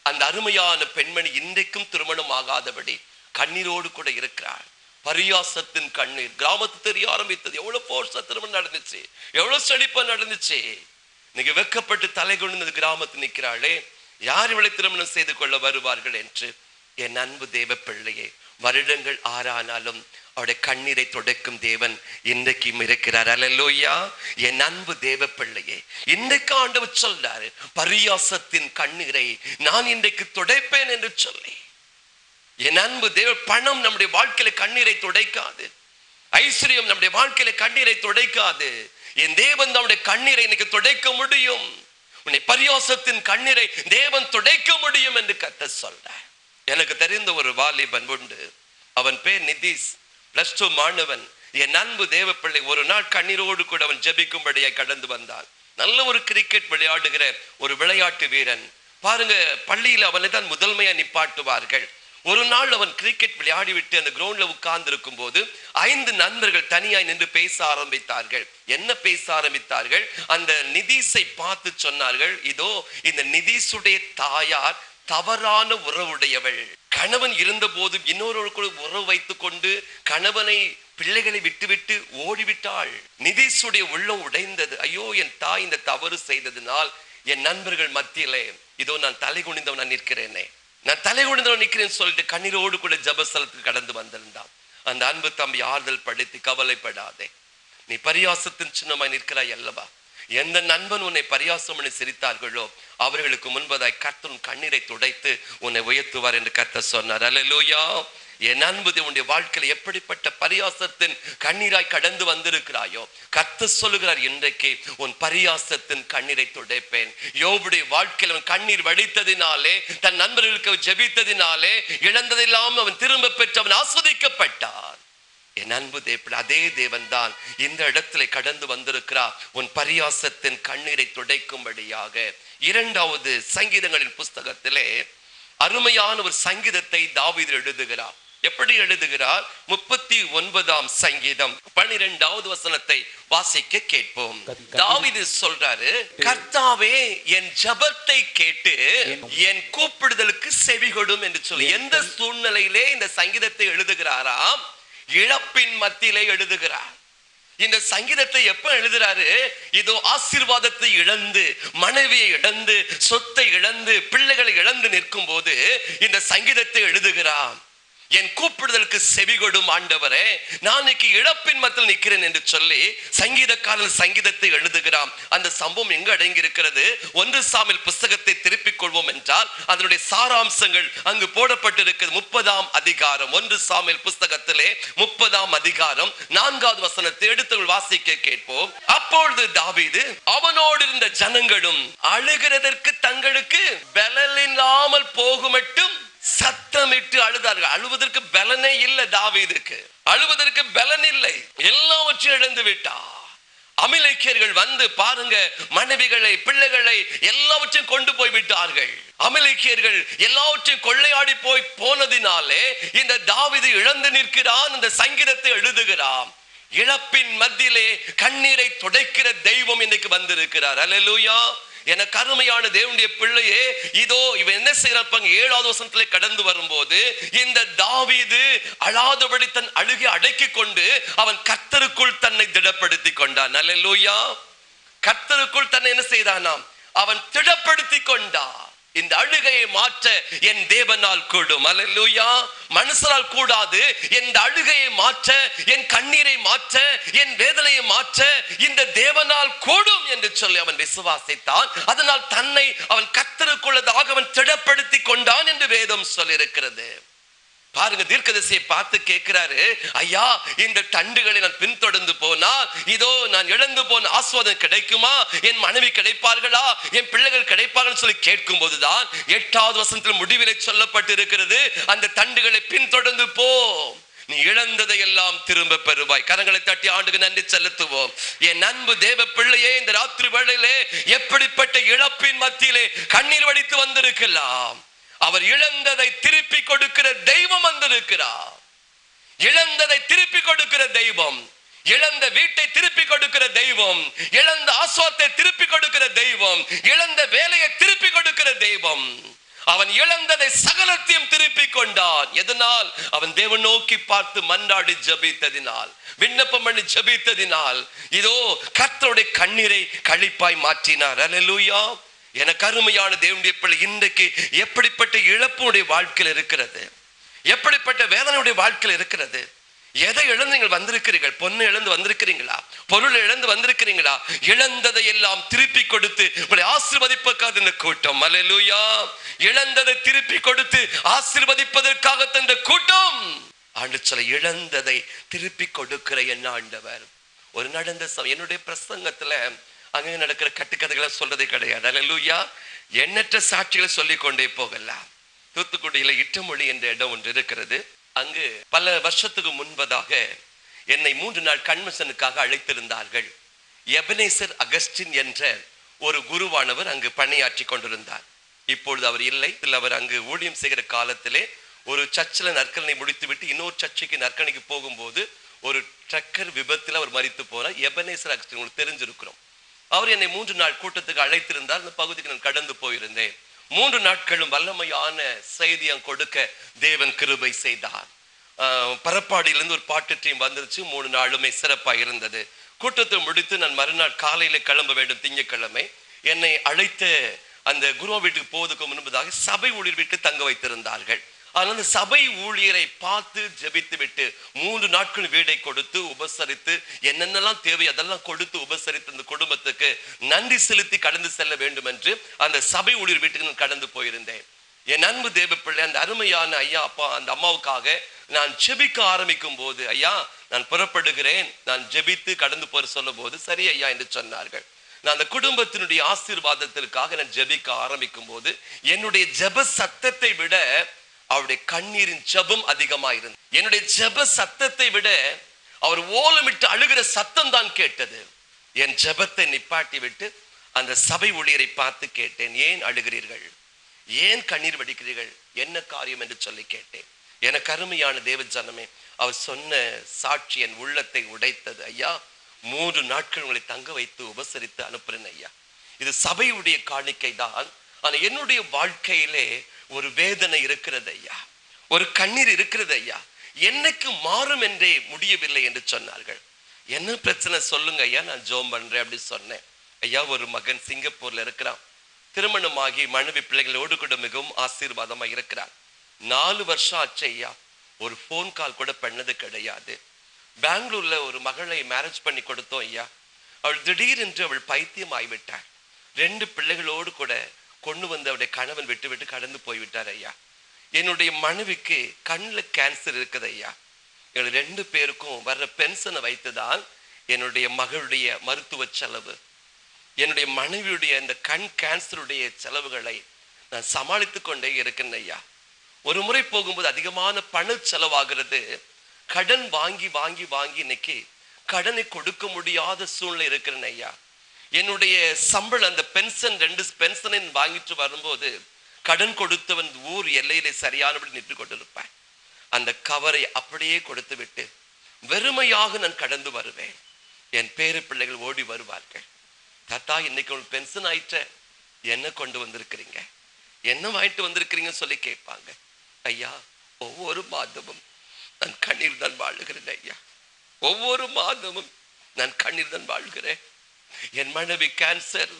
அந்த அருமையான பெண்மணி இன்றைக்கும் திருமணம் ஆகாதபடி கண்ணீரோடு கூட இருக்கிறார். பரியாசத்தின் கண்ணீர் கிராமத்து தெரிய ஆரம்பித்தது. எவ்வளவு போர்ஸா திருமணம் நடந்துச்சு, எவ்வளவு செழிப்பா நடந்துச்சு. இன்னைக்கு வெக்கப்பட்டு தலை கொண்டு கிராமத்து நிற்கிறாளே, யார் இவளை திருமணம் செய்து கொள்ள வருவார்கள் என்று. என் அன்பு தேவ பிள்ளையே, வருடங்கள் 6 ஆனாலும் அவருடைய கண்ணீரை துடைக்கும் தேவன் இன்றைக்கும் இருக்கிறார். அல்லேலூயா. என் அன்பு தேவ பிள்ளையே, இன்றைக்கு ஆண்டவர் சொல்றாரு, பரியாசத்தின் கண்ணீரை நான் இன்றைக்கு துடைப்பேன் என்று சொல்லி. என் அன்பு தேவ, பணம் நம்முடைய வாழ்க்கையில கண்ணீரை துடைக்காது. ஐஸ்வர்யம் நம்முடைய வாழ்க்கையில கண்ணீரை துடைக்காது. என் தேவன் நம்முடைய கண்ணீரை இன்னைக்கு துடைக்க முடியும். உன்னை பரியாசத்தின் கண்ணீரை தேவன் துடைக்க முடியும் என்று கர்த்தர் சொல்றார். எனக்கு தெரிந்த ஒரு வாலிபன் உண்டு. அவன் பேர் நிதிஷ், +2 மாணவன். என் அன்பு தேவ பிள்ளை, ஒரு நாள் கண்ணீரோடு கூட அவன் ஜெபிக்கும்படியாய் கடந்து வந்தான். நல்ல ஒரு கிரிக்கெட் விளையாடுகிற ஒரு விளையாட்டு வீரன். பாருங்க, பள்ளியில் அவனை தான் முதன்மையா நிப்பாட்டுவார்கள். ஒரு நாள் அவன் கிரிக்கெட் விளையாடி விட்டு அந்த கிரவுண்ட்ல உட்கார்ந்து இருக்கும் போது 5 நண்பர்கள் தனியாய் நின்று பேச ஆரம்பித்தார்கள். என்ன பேச ஆரம்பித்தார்கள்? அந்த நிதிஷை பார்த்து சொன்னார்கள், இதோ இந்த நிதிஷுடைய தாயார் தவறான உறவுடையவள். கணவன் இருந்த போது இன்னொரு உறவு வைத்துக் கொண்டு கணவனை பிள்ளைகளை விட்டுவிட்டு ஓடிவிட்டாள். நிதிஷுடைய உள்ளம் உடைந்தது. ஐயோ, என் தாய் இந்த தவறு செய்ததினால் என் நண்பர்கள் மத்தியிலே இதோ நான் தலை குனிந்தவன் நான் நிற்கிறேனே, நான் தலை குனிந்தவன் நிற்கிறேன்னு சொல்லிட்டு கண்ணீரோடு கூட ஜபஸ்தலத்துக்கு கடந்து வந்திருந்தான். அந்த அன்பு தம்பி ஆறுதல் படுத்தி, கவலைப்படாதே, நீ பரியாசத்தின் சின்னமாய் நிற்கிறாய் அல்லவா. எந்த நண்பன் உன்னை பரியாசம் பண்ணி சிரித்தார்களோ அவர்களுக்கு முன்பதாய் கர்த்தர் கண்ணீரை துடைத்து உன்னை உயர்த்துவார் என்று கர்த்தர் சொன்னார். அல்லேலூயா. என் அன்பு உன்னுடைய வாழ்க்கையில் எப்படிப்பட்ட பரியாசத்தின் கண்ணீராய் கடந்து வந்திருக்கிறாயோ, கர்த்தர் சொல்லுகிறார், இன்றைக்கு உன் பரியாசத்தின் கண்ணீரை துடைப்பேன். யோபுடைய வாழ்க்கையில் அவன் கண்ணீர் வடித்ததினாலே, தன் நண்பர்களுக்கு ஜெபித்ததினாலே இழந்ததெல்லாம் அவன் திரும்ப பெற்று அவன் ஆஸ்வதிக்கப்பட்டான். என் அன்பு தேவன், அதே தேவன் தான் இந்த இடத்துல கடந்து வந்திருக்கிறார் உன் பரியாசத்தின் கண்ணீரை துடைக்கும்படியாக. 2வது சங்கீதங்களின் புஸ்தகத்திலே அருமையான ஒரு சங்கீதத்தை தாவீது எழுதுகிறார். எப்படி எழுதுகிறார்? 39ஆம் சங்கீதம் 12வது வசனத்தை வாசிக்க கேட்போம். தாவீது சொல்றாரு, கர்த்தாவே என் ஜெபத்தை கேட்டு என் கூப்பிடுதலுக்கு செவிகொடும் என்று சொல்லி. எந்த சூழ்நிலையிலே இந்த சங்கீதத்தை எழுதுகிறாராம்? இழப்பின் மத்தியிலே எழுதுகிறார். இந்த சங்கீதத்தை எப்ப எழுதுறாரு? இதோ ஆசீர்வாதத்தை இழந்து, மனைவியை இழந்து, சொத்தை இழந்து, பிள்ளைகளை இழந்து நிற்கும் போது இந்த சங்கீதத்தை எழுதுகிறான். என் கூப்பிடுதலுக்கு செவிகொடும் ஆண்டவரே, நான் இன்னைக்கு இழப்பின் மத்தியில் நிற்கிறேன் என்று சொல்லி சங்கீதக்காரன் சங்கீதத்தை எழுதுகிறான். அந்த சம்பவம் எங்க அடங்கி இருக்கிறது? 1 சாமுவேல் புஸ்தகத்தை திருப்பிக் கொள்வோம் என்றால் அதனுடைய சாராம்சங்கள் அங்கு போடப்பட்டிருக்கிறது. 30ஆம் அதிகாரம் 1 சாமுவேல் புஸ்தகத்திலே 30ஆம் அதிகாரம் 4வது வசனத்தை எடுத்து வாசிக்க கேட்போம். அப்பொழுது தாவீது அவனோடு இருந்த ஜனங்களும் அழுகிறதற்கு தங்களுக்கு பலனில்லாமல் போகுமட்டும் சத்தமிட்டு அழுதார்கள். அழுவதற்கு பலனே இல்லை தாவீதுக்கு, அழுவதற்கு பலன் இல்லை, எல்லாவற்றையும் இழந்து விட்டா. அமலேக்கியர்கள் வந்து பாருங்க, மனைவிகளை பிள்ளைகளை எல்லாவற்றையும் கொண்டு போய் விட்டார்கள். அமலேக்கியர்கள் எல்லாவற்றையும் கொள்ளையாடி போனதினாலே இந்த தாவீது இழந்து நிற்கிறான். இந்த சங்கீதத்தை எழுதுகிறான். இழப்பின் மத்தியிலே கண்ணீரை துடைக்கிற தெய்வம் இன்னைக்கு வந்திருக்கிறார். அல்லேலூயா. எனக்கு அருமையான தேவனுடைய பிள்ளையே, இதோ இவன் என்ன செய்யறாங்க, 7வது வசனத்திலே கடந்து வரும்போது இந்த தாவீது அழாதபடி தன் அழுகை அடக்கி கொண்டு அவன் கர்த்தருக்குள் தன்னை திடப்படுத்தி கொண்டான். அல்லேலூயா. கர்த்தருக்குள் தன்னை என்ன செய்தானாம், அவன் திடப்படுத்தி கொண்டான். இந்த அழுகையை மாற்ற என் தேவனால் கூடும். அல்லேலூயா. மனுஷனால் கூடாது. இந்த அழுகையை மாற்ற, என் கண்ணீரை மாற்ற, என் வேதனையை மாற்ற இந்த தேவனால் கூடும் என்று சொல்லி அவன் விசுவாசித்தான். அதனால் தன்னை அவன் கர்த்தருக்குள்ளதாக அவன் திடப்படுத்தி கொண்டான் என்று வேதம் சொல்லி இருக்கிறது. பாருங்க, தீர்க்கதரிசியை பார்த்து கேட்கிறாரு, ஐயா இந்த தண்டுகளை நான் பின்தொடர்ந்து போனால் இதோ நான் இழந்து போன ஆசீர்வாதம் கிடைக்குமா, என் மனைவி கிடைப்பார்களா, என் பிள்ளைகள் கிடைப்பார்கள் சொல்லி கேட்கும் போதுதான் 8வது வசனத்தில் முடிவிலே சொல்லப்பட்டு இருக்கிறது, அந்த தண்டுகளை பின்தொடர்ந்து போ, நீ இழந்ததை எல்லாம் திரும்ப பெறுவாய். கரங்களை தட்டி ஆண்டுக்கு நன்றி செலுத்துவோம். என் அன்பு தேவ பிள்ளையே, இந்த ராத்திரி வேளையிலே எப்படிப்பட்ட இழப்பின் மத்தியிலே கண்ணீர் வடித்து வந்திருக்கலாம். அவர் இழந்ததை திருப்பி கொடுக்கிற தெய்வம் வந்திருக்கிறார். இழந்ததை திருப்பி கொடுக்கிற தெய்வம், இழந்த வீட்டை திருப்பி கொடுக்கிற தெய்வம், இழந்த ஆசீர்வாதத்தை திருப்பி கொடுக்கிற தெய்வம், இழந்த வேலையை திருப்பி கொடுக்கிற தெய்வம். அவன் இழந்ததை சகலத்தையும் திருப்பி கொண்டான். எதனால்? அவன் தேவன் நோக்கி பார்த்து மன்றாடி ஜெபித்ததினால், விண்ணப்பம் பண்ணி ஜெபித்ததினால் இதோ கர்த்தருடைய கண்ணீரை களிப்பாய் மாற்றினார். அல்லேலூயா. எனக்கு அருமையான தேவனுடைய பிள்ளை, இன்றைக்கு எப்படிப்பட்ட இழப்புடைய வாழ்க்கையில் இருக்கிறது, எப்படிப்பட்ட வேதனையுடைய வாழ்க்கையில் இருக்கிறது. எதை இழந்து நீங்கள் வந்திருக்கிறீர்கள்? பொண்ணு இழந்து வந்திருக்கிறீங்களா? பொருள் இழந்து வந்திருக்கிறீங்களா? இழந்ததை எல்லாம் திருப்பி கொடுத்து உங்களை ஆசீர்வதிப்பதற்காக இந்த கூட்டம். அல்லேலூயா. இழந்ததை திருப்பி கொடுத்து ஆசீர்வதிப்பதற்காக இந்த கூட்டம். ஆண்டு சொல்ல, இழந்ததை திருப்பி கொடுக்கிற என் ஆண்டவர். ஒரு நடந்த என்னுடைய பிரசங்கத்துல அங்கே நடக்கிற கட்டுக்கதைகளை சொல்றதே கிடையாது. அல்லேலூயா. எண்ணற்ற சாட்சிகளை சொல்லிக் கொண்டே போகலாம். தூத்துக்குடியில இட்டமொழி என்ற இடம் ஒன்று இருக்கிறது. அங்கு பல வருஷத்துக்கு முன்பதாக என்னை 3 நாள் கன்வென்ஷனுக்காக அழைத்திருந்தார்கள். எபனேசர் அகஸ்டின் என்ற ஒரு குருவானவர் அங்கு பணியாற்றி கொண்டிருந்தார். இப்பொழுது அவர் இல்லை. அவர் அங்கு ஊழியம் செய்கிற காலத்திலே ஒரு சர்ச்சில் நற்கரணை முடித்துவிட்டு இன்னொரு சர்ச்சைக்கு நற்கரணைக்கு போகும்போது ஒரு ட்ரக்கர் விபத்தில் அவர் மரித்து போனார். எபனேசர் அகஸ்டின் உங்களுக்கு தெரிஞ்சிருக்கிறோம். அவர் என்னை 3 நாள் கூட்டத்துக்கு அழைத்திருந்தார். அந்த பகுதிக்கு நான் கடந்து போயிருந்தேன். 3 நாட்களும் வல்லமையான செய்தியை கொடுக்க தேவன் கிருபை செய்தார். பரப்பாடியிலிருந்து ஒரு பாட்டு டீம் வந்துருச்சு. 3 நாளுமே சிறப்பாக இருந்தது. கூட்டத்தை முடித்து நான் மறுநாள் காலையில கிளம்ப வேண்டும். திங்கட்கிழமை என்னை அழைத்த அந்த குருவா வீட்டுக்கு போவதற்கு முன்பதாக சபை ஊழியர் வீட்டு தங்க வைத்திருந்தார்கள். ஆனால் அந்த சபை ஊழியரை பார்த்து ஜெபித்து விட்டு 3 நாட்கள் வீடை கொடுத்து உபசரித்து என்னென்னலாம் தேவை அதெல்லாம் கொடுத்து உபசரித்து அந்த குடும்பத்துக்கு நன்றி செலுத்தி கடந்து செல்ல வேண்டும் என்று அந்த சபை ஊழியர் வீட்டுக்கு நான் கடந்து போயிருந்தேன். என் அன்பு தேவ பிள்ளை, அந்த அருமையான ஐயா அப்பா அந்த அம்மாவுக்காக நான் ஜெபிக்க ஆரம்பிக்கும் போது, ஐயா நான் புறப்படுகிறேன், நான் ஜெபித்து கடந்து போற சொல்லும் போது, சரி ஐயா என்று சொன்னார்கள். நான் அந்த குடும்பத்தினுடைய ஆசீர்வாதத்திற்காக நான் ஜெபிக்க ஆரம்பிக்கும் போது என்னுடைய ஜெப சத்தத்தை விட அவருடைய கண்ணீரின் ஜெபம் அதிகமாயிருந்தது. என்னுடைய ஜெப சத்தத்தை விட அவர் ஓலமிட்டு அழுகிற சத்தம் தான் கேட்டது. என் ஜெபத்தை நிப்பாட்டி விட்டு அந்த சபை ஊழியரை பார்த்து கேட்டேன், ஏன் அழுகிறீர்கள், ஏன் கண்ணீர் வடிக்கிறீர்கள், என்ன காரியம் என்று சொல்லி கேட்டேன். எனக்கு அருமையான தேவ ஜனமே, அவர் சொன்ன சாட்சி என் உள்ளத்தை உடைத்தது. ஐயா 3 நாட்கள் உங்களை தங்க வைத்து உபசரித்து அனுப்புறேன் ஐயா. இது சபையுடைய காணிக்கை தான். ஆனா என்னுடைய வாழ்க்கையிலே ஒரு வேதனை இருக்கிறது ஐயா, ஒரு கண்ணீர் இருக்கிறது ஐயா, என்னைக்கு மாறும் என்றே முடியவில்லை என்று சொன்னார்கள். என்ன பிரச்சனை சொல்லுங்க ஐயா, நான் ஜோம் பண்றேன் அப்படி சொன்னேன். ஐயா ஒரு மகன் சிங்கப்பூர்ல இருக்கிறான், திருமணமாகி மனைவி பிள்ளைகளோடு கூட மிகவும் ஆசீர்வாதமா இருக்கிறான். 4 வருஷம் ஆச்சு ஐயா, ஒரு போன் கால் கூட பண்ணது கிடையாது. பெங்களூர்ல ஒரு மகளை மேரேஜ் பண்ணி கொடுத்தோம் ஐயா. அவள் திடீரென்று அவள் பைத்தியம் ஆகிவிட்டாள். 2 பிள்ளைகளோடு கூட கொண்டு வந்து அவருடைய கணவன் விட்டு விட்டு கடந்து போய்விட்டார் ஐயா. என்னுடைய மனைவிக்கு கண்ணில் கேன்சர் இருக்குது ஐயா. எங்கள் 2 பேருக்கும் வர்ற பென்ஷனை வைத்துதான் என்னுடைய மகளுடைய மருத்துவ செலவு, என்னுடைய மனைவியுடைய இந்த கண் கேன்சருடைய செலவுகளை நான் சமாளித்து கொண்டே இருக்கேன் ஐயா. ஒரு முறை போகும்போது அதிகமான பண செலவாகிறது. கடன் வாங்கி வாங்கி வாங்கி இன்னைக்கு கடனை கொடுக்க முடியாத சூழ்நிலை இருக்கிறேன் ஐயா. என்னுடைய சம்பளம் அந்த பென்ஷன் 2 பென்ஷனை வாங்கிட்டு வரும்போது கடன் கொடுத்தவன் ஊர் எல்லையிலே சரியானபடி நின்று கொண்டிருப்பேன். அந்த கவரை அப்படியே கொடுத்து விட்டு வெறுமையாக நான் கடந்து வருவேன். என் பேரு பிள்ளைகள் ஓடி வருவார்கள், தாத்தா இன்னைக்கு உனக்கு பென்ஷன் ஆயிட்ட, என்ன கொண்டு வந்திருக்கிறீங்க, என்ன வாங்கிட்டு வந்திருக்கிறீங்க சொல்லி கேட்பாங்க. ஐயா, ஒவ்வொரு மாதமும் நான் கண்ணீர் தான் வாழுகிறேன் ஐயா, ஒவ்வொரு மாதமும் நான் கண்ணீர் தான் வாழ்கிறேன். என் மனைவி கேன்சர்,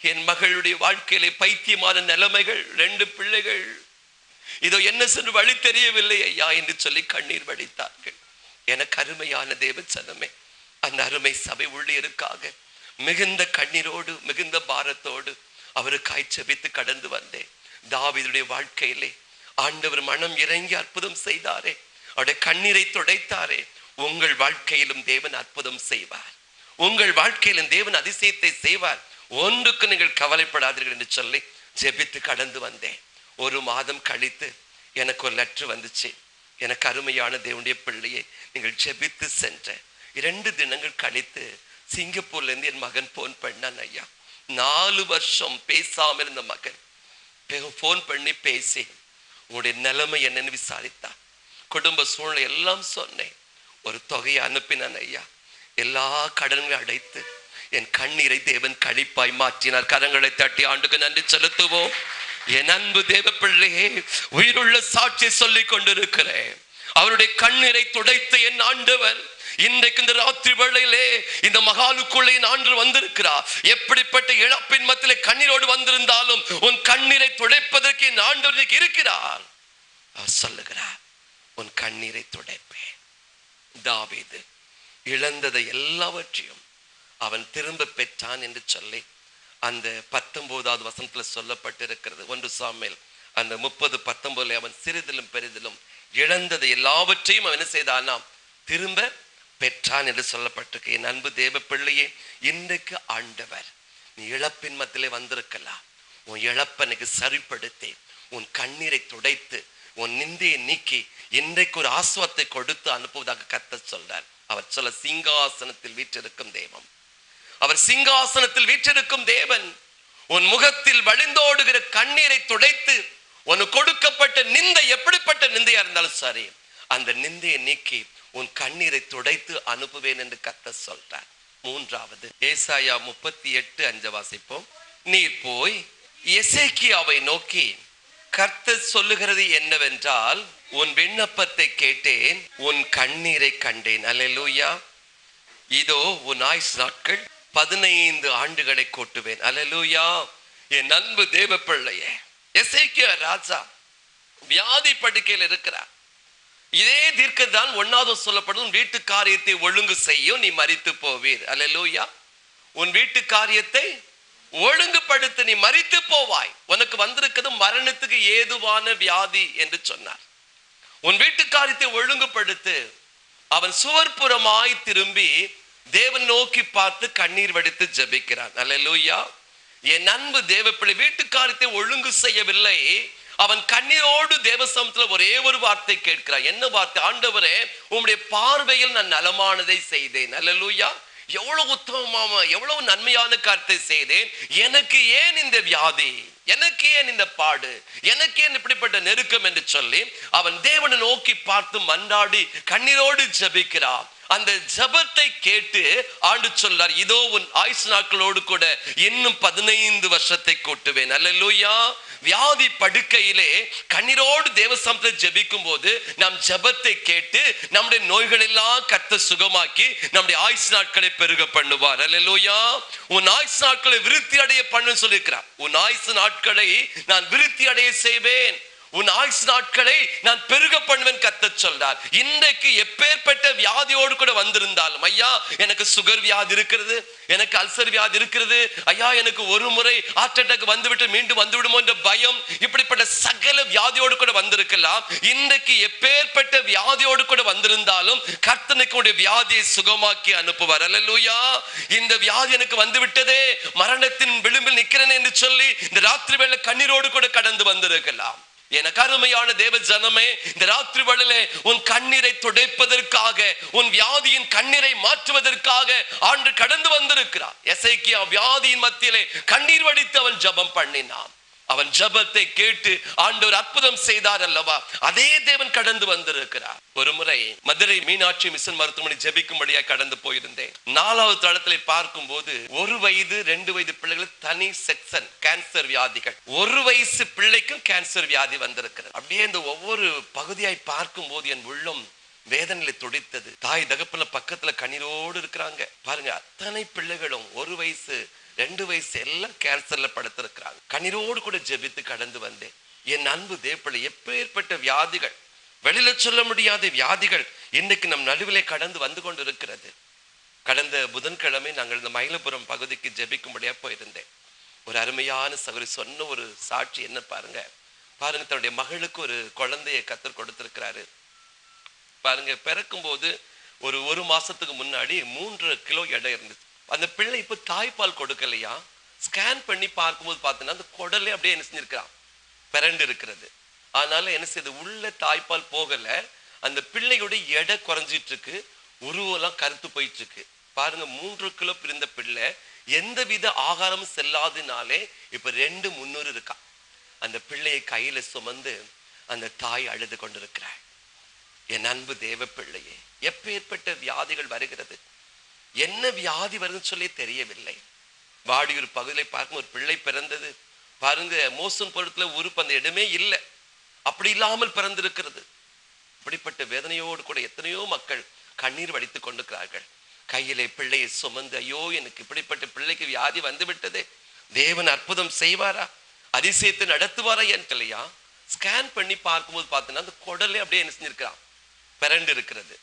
என் மகளுடைய வாழ்க்கையிலே பைத்தியமான நிலைமைகள், 2 பிள்ளைகள், இதோ என்ன சென்று வழி தெரியவில்லை ஐயா என்று சொல்லி கண்ணீர் வடித்தார்கள். எனக்கு அருமையான தேவ ஜனமே, அந்த அருமை சபை ஊழியருக்காக மிகுந்த கண்ணீரோடு மிகுந்த பாரத்தோடு அவருக்காய் ஜெபித்து கடந்து வந்தேன். தாவீதுடைய வாழ்க்கையிலே ஆண்டவர் மனம் இறங்கி அற்புதம் செய்தாரே, அவருடைய கண்ணீரை துடைத்தாரே. உங்கள் வாழ்க்கையிலும் தேவன் அற்புதம் செய்வார், உங்கள் வாழ்க்கையிலும் தேவன் அதிசயத்தை செய்வார். ஒன்றுக்கு நீங்கள் கவலைப்படாதீர்கள் என்று சொல்லி ஜெபித்து கடந்து வந்தேன். 1 மாதம் கழித்து எனக்கு ஒரு லெட்டர் வந்துச்சு. எனக்கு அருமையான தேவனுடைய பிள்ளையை, நீங்கள் ஜெபித்து சென்ற 2 தினங்கள் கழித்து சிங்கப்பூர்ல இருந்து என் மகன் போன் பண்ணான். ஐயா, 4 வருஷம் பேசாம இருந்த மகன் போன் பண்ணி பேசி உங்களுடைய நிலைமை என்னன்னு விசாரித்தான். குடும்ப சூழ்நிலை எல்லாம் சொன்னேன். ஒரு தொகையை அனுப்பினான். ஐயா, எல்லா கடன்களை அடைத்து என் கண்ணீரை தேவன் களிப்பாய் மாற்றினார். கரங்களை தட்டி ஆண்டுக்கு நன்றி செலுத்துவோம். என் அன்பு தேவ பிள்ளையே, உயிருள்ள சாட்சி சொல்லிக் கொண்டிருக்கிறேன். அவருடைய கண்ணீரை துடைத்து என் ஆண்டவர் இன்றைக்கு இந்த ராத்திரி வேளையிலே இந்த மகாலுக்குள்ளே ஆண்டு வந்திருக்கிறார். எப்படிப்பட்ட இழப்பின் மத்தியிலே கண்ணீரோடு வந்திருந்தாலும் உன் கண்ணீரை துடைப்பதற்கு என் ஆண்டவர் இருக்கிறார். அவர் சொல்லுகிறார், உன் கண்ணீரை துடைப்பேன். தாவீது இழந்ததை எல்லாவற்றையும் அவன் திரும்ப பெற்றான் என்று சொல்லி அந்த 19வது வசனத்துல சொல்லப்பட்டிருக்கிறது. 1 சாமுவேல் அந்த 30:19 அவன் சிறிதிலும் பெரிதிலும் இழந்ததை எல்லாவற்றையும் அவன் என்ன செய்தானாம், திரும்ப பெற்றான் என்று சொல்லப்பட்டிருக்கு. என் அன்பு தேவ பிள்ளையே, இன்றைக்கு ஆண்டவர் நீ இழப்பின் மத்தியிலே வந்திருக்கலாம். உன் இழப்பனுக்கு சரிப்படுத்தி உன் கண்ணீரை துடைத்து உன் நிந்தையை நீக்கி இன்றைக்கு ஒரு ஆசுவத்தை கொடுத்து அனுப்புவதாக கர்த்தர் சொல்றார். அவர் சொல்ல, சிங்காசனத்தில் வீற்றிருக்கும் தெய்வம், அவர் சிங்காசனத்தில் வீற்றிருக்கும் தேவன் உன் முகத்தில் வழிந்தோடுகிற கண்ணீரை துடைத்து உனக்கு கொடுக்கப்பட்ட நிந்தை எப்படிப்பட்ட நிந்தையா இருந்தாலும் சரி, அந்த நிந்தையை நீக்கி உன் கண்ணீரை துடைத்து அனுப்புவேன் என்று கர்த்தர் சொல்றார். 3வது ஏசாயா 38:5 வாசிப்போம். நீர் போய் எசேக்கியாவை நோக்கி, கர்த்தர் சொல்லுகிறது என்னவென்றால், உன் விண்ணப்பத்தை கேட்டேன், உன் கண்ணீரை கண்டேன். அல்லேலூயா. இதோ உன் ஆயுசு நாட்கள் 15 ஆண்டுகளை கூட்டுவேன். அல்லேலூயா. என் அன்பு தேவ பிள்ளையே, எசேக்கியா ராஜா வியாதி படுக்கையில் இருக்கிறார். இதே தீர்க்கம் தான் 1வது சொல்லப்படும், வீட்டு காரியத்தை ஒழுங்கு செய்யும், நீ மரித்து போவீர். அல்லேலூயா. உன் வீட்டு காரியத்தை ஒழுங்குபடுத்த நீ மரித்து போவாய். உனக்கு வந்திருக்கிறது மரணத்துக்கு ஏதுவான வியாதி என்று சொன்னார். உன் வீட்டு காரியத்தை ஒழுங்குபடுத்து. அவன் சுவர்புறமாய் திரும்பி தேவன் நோக்கி பார்த்து கண்ணீர் வடித்து ஜெபிக்கிறான். அல்லேலூயா. என் அன்பு தேவ பிள்ளை, வீட்டு காரியத்தை ஒழுங்கு செய்யவில்லை. அவன் கண்ணீரோடு தேவசமத்துல ஒரே ஒரு வார்த்தை கேட்கிறான். என்ன வார்த்தை? ஆண்டவரே, உம்முடைய பார்வையில் நான் நலமானதை செய்தேன். அல்லேலூயா. எவ்வளவு உத்தமமான, எவ்வளவு நன்மையான காரியத்தை செய்தேன். எனக்கு ஏன் இந்த வியாதி, எனக்கு ஏன் இந்த பாடு, எனக்கு ஏன் இப்படிப்பட்ட நெருக்கம் என்று சொல்லி அவன் தேவனை நோக்கி பார்த்து மன்றாடி கண்ணீரோடு ஜெபிக்கிறான். அந்த ஜெபத்தை கேட்டு ஆண்டு சொல்றார், இதோ உன் ஆயுசு நாட்களோடு கூட இன்னும் 15 வருஷத்தை கூட்டுவேன். அல்லேலூயா. வியாதி படுக்கையிலே கண்ணீரோடு தேவசமத்தில் ஜெபிக்கும் போது நாம் ஜெபத்தை கேட்டு நம்முடைய நோய்கள் எல்லாம் கர்த்தர் சுகமாக்கி நம்முடைய ஆயுசு நாட்களை பெருக பண்ணுவார். அல்லேலூயா. உன் ஆயுசு நாட்களை விருத்தி அடைய பண்ணு சொல்லியிருக்கிறார். உன் ஆயுசு நாட்களை நான் விருத்தி அடைய செய்வேன், உன் ஆயுசு நாட்களை நான் பெருக பண்ணுவேன் கர்த்தர் சொல்றார். இன்றைக்கு எப்பேற்பட்ட வியாதியோடு கூட வந்திருந்தாலும், ஐயா எனக்கு சுகர் வியாதி இருக்கிறது, எனக்கு அல்சர் வியாதி இருக்கிறது, ஐயா எனக்கு ஒரு முறை ஹார்ட் அட்டாக் வந்துவிட்டு மீண்டும் வந்துவிடுமோ என்ற பயம், இப்படிப்பட்ட சகல வியாதியோடு கூட வந்திருக்கலாம். இன்றைக்கு எப்பேற்பட்ட வியாதியோடு கூட வந்திருந்தாலும் கர்த்தனுக்கு உடைய வியாதியை சுகமாக்கி அனுப்புவார். அல்லேலூயா. இந்த வியாதி எனக்கு வந்து விட்டதே, மரணத்தின் விளிம்பில் நிற்கிறேன் என்று சொல்லி இந்த ராத்திரி வேளை கண்ணீரோடு கூட கடந்து வந்திருக்கலாம். எனக்கு அருமையான தேவ ஜனமே, இந்த ராத்திரி வேளையிலே உன் கண்ணீரை துடைப்பதற்காக, உன் வியாதியின் கண்ணீரை மாற்றுவதற்காக ஆண்டு கடந்து வந்திருக்கிறார். எசேக்கியா வியாதியின் மத்தியிலே கண்ணீர் வடித்து அவன் ஜெபம் பண்ணினான். அவன் ஜெபத்தை கேட்டு ஆண்டவர் அற்புதம் செய்தார் அல்லவா, அதே தேவன் கடந்து வந்திருக்கிறார். ஒரு முறை மதுரை மீனாட்சி மிஷன் மருத்துவமனை ஜெபிக்கும்படியாக கடந்து போயிருந்தேன். 4வது தளத்திலே பார்க்கும் போது 1 வயது 2 வயது பிள்ளைகள் தனி செக்ஷன், கேன்சர் வியாதிகள். 1 வயசு பிள்ளைக்கும் கேன்சர் வியாதி வந்திருக்கிறது. அப்படியே இந்த ஒவ்வொரு பகுதியாய் பார்க்கும் போது என் உள்ளம் வேதனையில துடித்தது. தாய் தகப்பன பக்கத்துல கண்ணீரோடு இருக்கிறாங்க. பாருங்க, அத்தனை பிள்ளைகளும் 1 வயசு 2 வயசு எல்லாம் கேன்சர்ல படுத்திருக்கிறாங்க. கண்ணீரோடு கூட ஜெபித்து கடந்து வந்தேன். என் அன்பு தேவப்பிள்ளை, எப்பேற்பட்ட வியாதிகள், வெளியில சொல்ல முடியாத வியாதிகள் இன்னைக்கு நம் நடுவிலே கடந்து வந்து கொண்டு இருக்கிறது. கடந்த புதன்கிழமை நாங்கள் இந்த மயிலபுரம் பகுதிக்கு ஜெபிக்கும்படியா போயிருந்தேன். ஒரு அருமையான சகோதரி சொன்ன ஒரு சாட்சி என்ன பாருங்க. தன்னுடைய மகளுக்கு ஒரு குழந்தையை கத்தர் கொடுத்திருக்கிறாரு. பாருங்க, பிறக்கும் போது ஒரு மாசத்துக்கு முன்னாடி 3 கிலோ எடை இருந்துச்சு. அந்த பிள்ளை இப்ப தாய்ப்பால் கொடுக்கலையா, ஸ்கேன் பண்ணி பார்க்கும்போது பார்த்தீங்கன்னா அந்த குடலே அப்படியே என்ன செஞ்சிருக்கிறான், பிறண்டு இருக்கிறது. அதனால என்ன செய்யுது, உள்ள தாய்ப்பால் போகல, அந்த பிள்ளையோட எடை குறைஞ்சிட்டு இருக்கு, உருவெல்லாம் கருத்து போயிட்டு இருக்கு. பாருங்க, 3 கிலோ பிறந்த பிள்ளை எந்தவித ஆகாரமும் செல்லாதனாலே இப்ப 2,300 இருக்கா. அந்த பிள்ளையை கையில சுமந்து அந்த தாய் அழுது கொண்டிருக்கிறாள். என் அன்பு தேவ பிள்ளையே, எப்பேற்பட்ட வியாதிகள் வருகிறது, என்ன வியாதி வருதுன்னு சொல்லி தெரியவில்லை. வாடியூர் பகுதியில் பார்க்கும் ஒரு பிள்ளை பிறந்தது. பாருங்க, மோசம் பொருட்கள உறுப்பு அந்த இடமே இல்லை, அப்படி இல்லாமல் பிறந்திருக்கிறது. இப்படிப்பட்ட வேதனையோடு கூட எத்தனையோ மக்கள் கண்ணீர் வடித்துக் கொண்டிருக்கிறார்கள். கையிலே பிள்ளையை சுமந்து, ஐயோ எனக்கு இப்படிப்பட்ட பிள்ளைக்கு வியாதி வந்து விட்டதே, தேவன் அற்புதம் செய்வாரா, அதிசயத்தை நடத்துவாரா இல்லையா. ஸ்கேன் பண்ணி பார்க்கும்போது பார்த்தீங்கன்னா அந்த குடலே அப்படியே என்ன செஞ்சிருக்கிறான், பிறண்டு இருக்கிறது.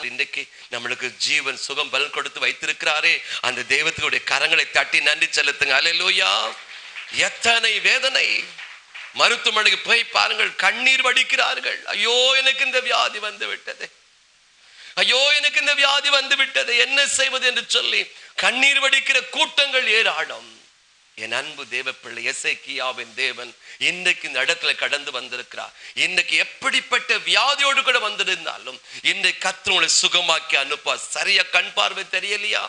இன்றைக்கு நம்மளுக்கு ஜீவன் சுகம் பலன் கொடுத்து வைத்திருக்கிறாரே, அந்த தெய்வத்தினுடைய கரங்களை தட்டி நன்றி செலுத்துங்க. அல்லேலூயா. எத்தனை வேதனை, மருத்துவமனைக்கு போய் பாருங்கள், கண்ணீர் வடிக்கிறார்கள். ஐயோ எனக்கு இந்த வியாதி வந்து விட்டது, ஐயோ எனக்கு இந்த வியாதி வந்து விட்டது, என்ன செய்வது என்று சொல்லி கண்ணீர் வடிக்கிற கூட்டங்கள் ஏராளம். என் அன்பு தேவ பிள்ளை, எசேக்கியாவின் தேவன் இன்றைக்கு இந்த இடத்துல கடந்து வந்திருக்கிறார். இன்றைக்கு எப்படிப்பட்ட வியாதியோடு கூட வந்திருந்தாலும் இன்றைக்கு கர்த்தர் உங்களை சுகமாக்கி அனுப்பார். சரியா கண் பார்வை தெரியலையா,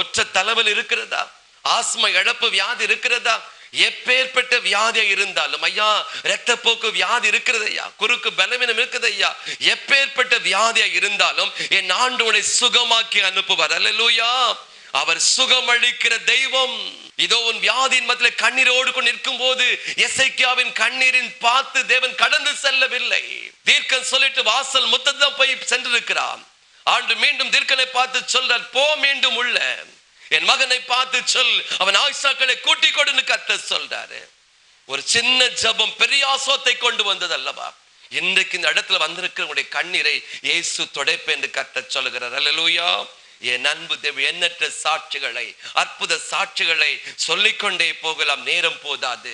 ஒற்றை தலைவல் இருக்கிறதா, ஆஸ்மா இழப்பு வியாதி இருக்கிறதா, எப்பேற்பட்ட வியாதியா இருந்தாலும், ஐயா இரத்தப்போக்கு வியாதி இருக்கிறது ஐயா, குறுக்கு பலவீனம் இருக்குது ஐயா, எப்பேற்பட்ட வியாதியா இருந்தாலும் என் ஆண்டு உங்களை சுகமாக்கி அனுப்புவார். அல்லேலூயா. அவர் சுகமளிக்கிற தெய்வம். இதோ உன் வியாதியின் மத்தியிலே கண்ணீரோடு கொண்டு நிற்கும் போது எசேக்கியாவின் கண்ணீரின் பார்த்து தேவன் கடந்து செல்லவில்லை. தீர்க்கன் சொல்லிட்டு வாசல் முத்ததான் போய் சென்றிருக்கிறான். ஆண்டு மீண்டும் தீர்க்கனை பார்த்து சொல்றார், போ மீண்டும் உள்ள, என் மகனை பார்த்து சொல், அவன் ஆயுசாக்களை கூட்டிக் கொடுன்னு கர்த்தர் சொல்றாரு. ஒரு சின்ன ஜபம் பெரிய ஆசோத்தை கொண்டு வந்தது அல்லவா. இன்றைக்கு இந்த இடத்துல வந்திருக்கிற உங்களுடைய கண்ணீரை இயேசு துடைப்பேன் என்று கர்த்தர் சொல்லுகிறார். அல்லேலூயா. என் அன்பு தேவ, எண்ணற்ற சாட்சிகளை, அற்புத சாட்சிகளை சொல்லிக்கொண்டே போகலாம், நேரம் போதாது.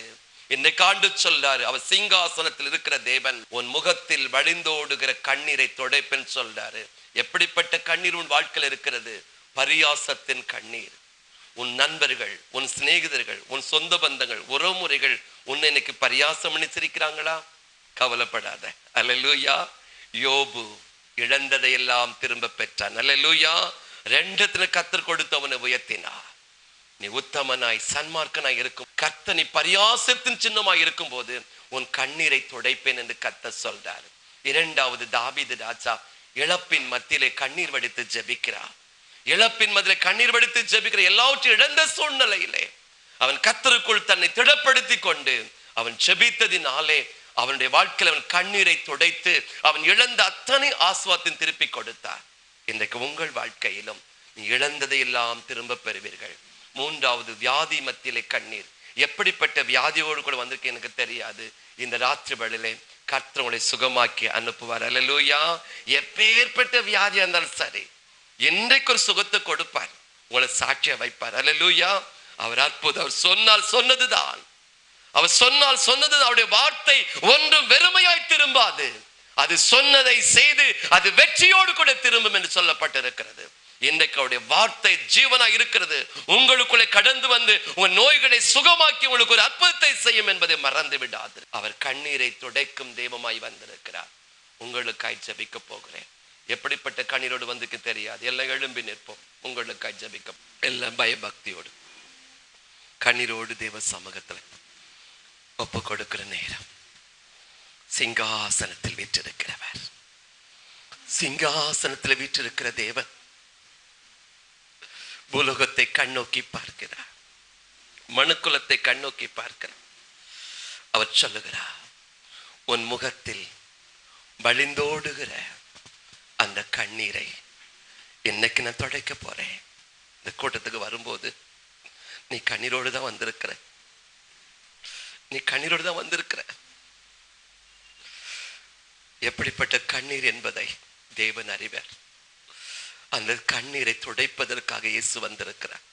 இன்னைக்கு ஆண்டு சொல்றாரு, அவர் சிங்காசனத்தில் இருக்கிற தேவன், உன் முகத்தில் வழிந்தோடுகிற கண்ணீரை துடைப்பேன் சொல்றாரு. எப்படிப்பட்ட கண்ணீர் உன் வாழ்க்கையில் இருக்கிறது? பரியாசத்தின் கண்ணீர். உன் நண்பர்கள், உன் சிநேகிதர்கள், உன் சொந்த பந்தங்கள், உறவுமுறைகள் உன்னை இன்னைக்கு பரியாசம் பண்ணி சிரிக்கிறாங்களா? கவலைப்படாத. அல்லேலூயா. யோபு இழந்ததையெல்லாம் திரும்ப பெற்றான். அல்லேலூயா. 2 கர்த்தர் கொடுத்து அவனை உயர்த்தினார். நீ உத்தமனாய் சன்மார்க்கனாய் இருக்கும், கர்த்தர் நீ பரியாசத்தின் சின்னமாய் இருக்கும் போது உன் கண்ணீரை துடைப்பேன் என்று கர்த்தர் சொல்றாரு. 2வது தாவீது ராஜா இழப்பின் மத்தியிலே கண்ணீர் வடித்து ஜெபிக்கிறார். இழப்பின் மத்தியிலே கண்ணீர் வடித்து ஜெபிக்கிற, எல்லாவற்றையும் இழந்த சூழ்நிலையிலே அவன் கர்த்தருக்குள் தன்னை திடப்படுத்தி கொண்டு அவன் ஜெபித்ததினாலே அவனுடைய வாழ்க்கையில் அவன் கண்ணீரை துடைத்து அவன் இழந்த அத்தனை ஆசீர்வாதத்தை திருப்பி கொடுத்தார். இன்றைக்கு உங்கள் வாழ்க்கையிலும் நீ இழந்ததை எல்லாம் திரும்ப பெறுவீர்கள். 3வது வியாதி மத்தியிலே கண்ணீர். எப்படிப்பட்ட வியாதியோடு கூட வந்திருக்கு எனக்கு தெரியாது. இந்த ராத்திரி வேளையிலே கர்த்தர் உங்களை சுகமாக்கி அனுப்புவார். அல்லேலூயா. எப்பேற்பட்ட வியாதியா இருந்தாலும் சரி, இன்றைக்கு ஒரு சுகத்தை கொடுப்பார், உங்களை சாட்சியா வைப்பார். அல்லேலூயா. அவர் அற்புதம். அவர் சொன்னால் சொன்னதுதான், அவர் சொன்னால் சொன்னது, அவருடைய வார்த்தை ஒன்றும் வெறுமையாய் திரும்பாது. அது சொன்னதை செய்து அது வெற்றியோடு கூட திரும்பும் என்று சொல்லப்பட்டிருக்கிறது. இன்றைக்கு அவருடைய வார்த்தை ஜீவனா இருக்கிறது. உங்களுக்குள்ளே கடந்து வந்து உங்க நோய்களை சுகமாக்கி உங்களுக்கு ஒரு அற்புதத்தை செய்யும் என்பதை மறந்து விடாது. அவர் கண்ணீரை துடைக்கும் தெய்வமாய் வந்திருக்கிறார். உங்களுக்காய் ஜெபிக்க போகிறேன். எப்படிப்பட்ட கண்ணீரோடு வந்துக்கு தெரியாது, எல்லாம் எழும்பி நிற்போம். உங்களுக்காய் ஜெபிக்க எல்லாம் பயபக்தியோடு கண்ணீரோடு தேவ சமூகத்தில் ஒப்பு கொடுக்கிற நேரம். சிங்காசனத்தில் வீற்றிருக்கிறவர், சிங்காசனத்தில் வீற்றிருக்கிற தேவன் பூலோகத்தை கண்ணோக்கி பார்க்கிறார், மனுக்குலத்தை கண்ணோக்கி பார்க்கிறார். அவர் சொல்லுகிறார், உன் முகத்தில் வழிந்தோடுகிற அந்த கண்ணீரை இன்னைக்கு நான் துடைக்க போறேன். இந்த கூட்டத்துக்கு வரும்போது நீ கண்ணீரோடு தான் வந்திருக்கிற, நீ கண்ணீரோடு தான் வந்திருக்கிற. எப்படிப்பட்ட கண்ணீர் என்பதை தேவன் அறிவார். அந்த கண்ணீரை துடைப்பதற்காக இயேசு வந்திருக்கிறார்.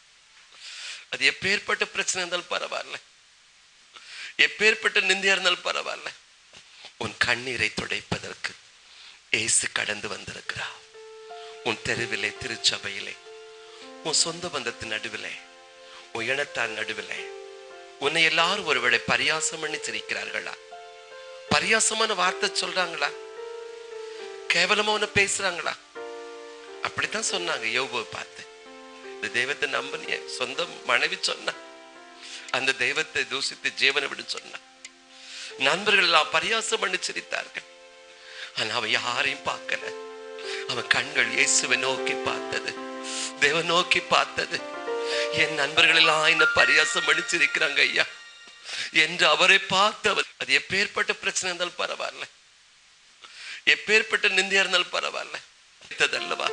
அது எப்பேற்பட்ட பிரச்சனை இருந்தாலும் பரவாயில்ல, எப்பேற்பட்ட நிந்தியா இருந்தாலும் பரவாயில்ல, உன் கண்ணீரை துடைப்பதற்கு இயேசு கடந்து வந்திருக்கிறார். உன் தெருவிலே, திருச்சபையிலே, உன் சொந்த பந்தத்தின் நடுவிலே, உன் இனத்தார் நடுவிலே உன்னை எல்லாரும் ஒருவேளை பரியாசம் பண்ணி சிரிக்கிறார்களா? பரியாசமான வார்த்தை சொல்றாங்களா? கேவலமா உன்னை பேசுறாங்களா? அப்படித்தான் சொன்னாங்க யோபுவை பார்த்து. இந்த தெய்வத்தை நம்பினிய சொந்த மனைவி சொன்னா, அந்த தெய்வத்தை தூசித்து ஜீவனை விட சொன்னா. நண்பர்கள் எல்லாம் பரியாசம் பண்ணி சிரித்தார்கள். ஆனா அவன் யாரையும் பார்க்கல. அவன் கண்கள் இயேசுவை நோக்கி பார்த்தது, தேவன் நோக்கி பார்த்தது. என் நண்பர்கள் எல்லாம் என்ன பரியாசம் பண்ணி சிரிக்கிறாங்க ஐயா என்று அவரை பார்த்தவர். அது எப்பேற்பட்ட பிரச்சனை இருந்தாலும் பரவாயில்ல, எப்பேற்பட்ட நிந்தியா இருந்தாலும் பரவாயில்ல, அல்லவா?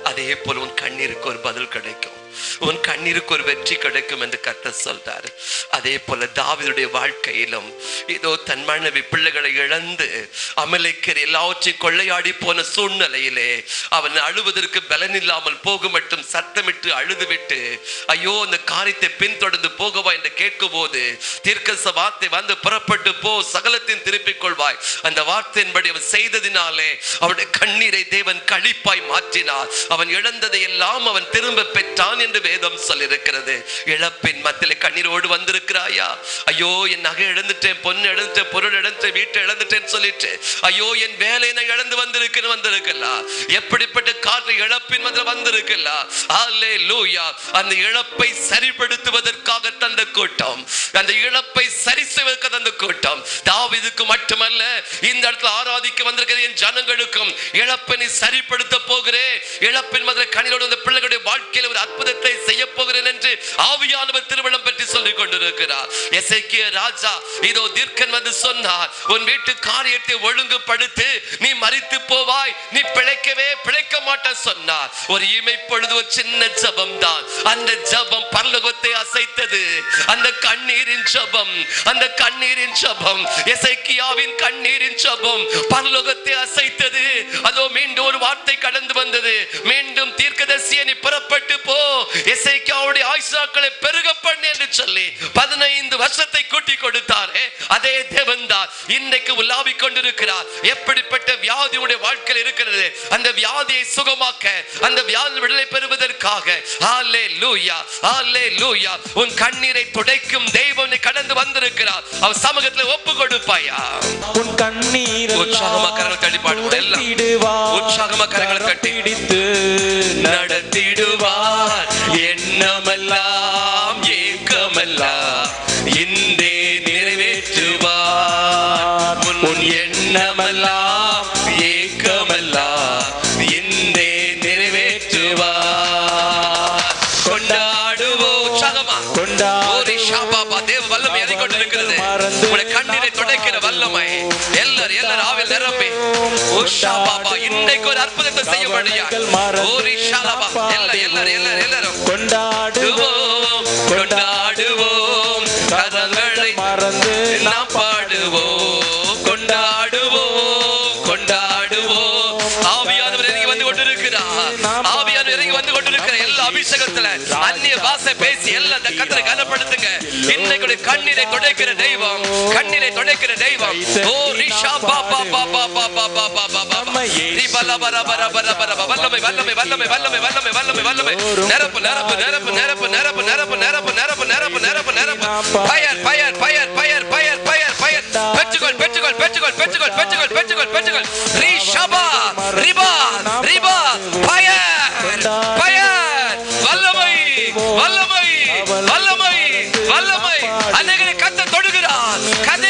அதே போல உன் கண்ணீருக்கு ஒரு பதில் கிடைக்கும், உன் கண்ணீருக்கு ஒரு வெற்றி கிடைக்கும் என்று கர்த்தர் சொல்றாரு. அதே போல தாவீதுடைய வாழ்க்கையிலும் இதோ தன் மனைவி பிள்ளைகளை இழந்து அமலேக்கர் எல்லாவற்றையும் கொள்ளையாடி போன சூழ்நிலையிலே அவன் அழுவதற்கு பலன் இல்லாமல் போக மட்டும் சத்தமிட்டு அழுதுவிட்டு, ஐயோ அந்த காரியத்தை பின்தொடர்ந்து போகவா என்று கேட்கும் போது தீர்க்கதரிசி வார்த்தை வந்து, புறப்பட்டு போ, சகலத்தையும் திருப்பிக் கொள்வாய். அந்த வார்த்தையின்படி அவன் செய்ததினாலே அவனுடைய கண்ணீரை தேவன் களிப்பாய் மாற்றினார். அவன் இழந்ததை எல்லாம் அவன் திரும்ப பெற்றான் என்று வேதம் சொல்லியிருக்கிறது. இழப்பின் மத்தியிலே கண்ணீரோடு வந்திருக்கிறாயா? ஐயோ என் நகை இழந்துட்டேன், பொண்ணு இழந்துட்டேன், பொருள் இழந்துட்டேன், வீட்டை இழந்துட்டேன்னு சொல்லிட்டு, ஐயோ என் வேலையை நான் இழந்து வந்திருக்கலாம். எப்படிப்பட்ட காற்று இழப்பின் மத்தியில் வந்திருக்கலாம். ஹல்லேலூயா. அந்த இழப்பை சரிப்படுத்துவதற்காக தந்த கூட்டம், அந்த இழப்பை சரி செய்வதற்கு தந்த கூட்டம் தாவீதுக்கு மட்டுமல்ல, இந்த இடத்துல ஆராதிக்க வந்திருக்கிற என் ஜனங்களுக்கும் இழப்பினை சரிப்படுத்த போகிறேன், இழப்பின் மத்தியில் கண்ணீரோடு அந்த பிள்ளைகளுடைய வாழ்க்கையில் ஒரு அற்புதத்தை செய்ய போகிறேன் என்று ஆவியானவர் திருமணம் பற்றி சொல்லிக் கொண்டிருக்கிறார். எசேக்கியா ராஜா இதோ தீர்க்கன் வந்து சொன்னார், உன் வீட்டு காரியத்தை ஒழுங்குபடுத்து, நீ மரித்து போவாய், நீ பிழைக்க மாட்ட சொன்னார். ஒரு இமைப்பொழுது ஒரு சின்ன ஜெபம் தான், அந்த ஜெபம் பரலோகத்தை அசைத்தது. அந்த கண்ணீரின் ஜெபம், அந்த கண்ணீரின் ஜெபம், எசேக்கியாவின் கண்ணீரின் ஜெபம் பரலோகத்தை அசைத்தது. அதோ மீண்டும் ஒரு வார்த்தை கடந்து வந்தது, மீண்டும் தீர்க்கதரிசியே நீ புறப்பட்டு போ, எசேக்கியாவுடைய ஆயுசுகளை பெருக பண்ணு என்று சொல்லி 15 வருஷத்தை கூட்டி கொடுத்தாரே, அதே தேவன் தான் இன்றைக்கு உலாவிக் கொண்டிருக்கிறார். எப்படிப்பட்ட வியாதி உடைய வாழ்க்கையில் இருக்கிறது, அந்த வியாதியை சுகமாக்க, அந்த வியாதி விடுதலை பெறுவதற்காக ஹல்லேலூயா, ஹல்லேலூயா, உன் கண்ணீரை துடைக்கும் தெய்வம் கடந்து வந்திருக்கிறார். அவர் சமூகத்தில் ஒப்பு கொடுப்பாயா? உன் கண்ணீரை உற்சாகமா கரங்களை தட்டி பாடுவோம். எல்லாம் உற்சாகமா கரங்களை தட்டி நடத்திடுவார். எண்ணமெல்லாம் ஏக்கமெல்லாம் இன்றே நிறைவேற்றுவார். உன் எண்ணமெல்லாம் ஏக்கமெல்லாம் இன்றே நிறைவேற்றுவார். கொண்டாடுவோம் உற்சாகமா, கொண்டாடு ஷாபாபா. தேவ வல்லமை அதை கொண்டிருக்கிறது. உங்களுடைய கண்ணீரை துடைக்கிற வல்லமை எல்லாரும் ஆவில் நிரம்பி ஷாபாபா இன்றைக்கு ஒரு அற்புதத்தை செய்ய முடியும். ஓரி ஷாபாபா எல்லாரும் கொண்டாடுவோம், கொண்டாடுவோம், கரங்களை மறந்து நாம் பாடுவோம், கொண்டாடுவோம், கொண்டாடுவோம். ஆவியானவர் இறங்கி வந்து கொண்டிருக்கிறார். ஆவியானவர் இறங்கி வந்து கொண்டிருக்கிற எல்லா அபிஷேகத்துல அந்நிய பாஷை பேசி எல்லா கர்த்தரை கனப்படுத்துங்க. இன்னைக்கு கண்ணீரை துடைக்கிற தெய்வம், கண்ணீரை துடைக்கிற தெய்வம். ஓ ரிஷா பாபா பாபா பாபா பாபா பாபா ரிபல பர பர பர பர வல்லமை வல்லமை வல்லமை வல்லமை வல்லமை வல்லமை வல்லமை நிரப்பு நிரப்பு நிரப்பு நிரப்பு நிரப்பு நிரப்பு நிரப்பு நிரப்பு நிரப்பு நிரப்பு நிரப்பு fire fire fire fire fire fire fire பெற்றுகொள் பெற்றுகொள் பெற்றுகொள் பெற்றுகொள் பெற்றுகொள் பெற்றுகொள் பெற்றுகொள் ரிஷபா ரிபா ரிபா ஃபயர் ஃபயர் வல்லமை வல்லமை வல்லமை வல்லமை. அநேகரை கர்த்தர் தொடுகிறார், கர்த்தர்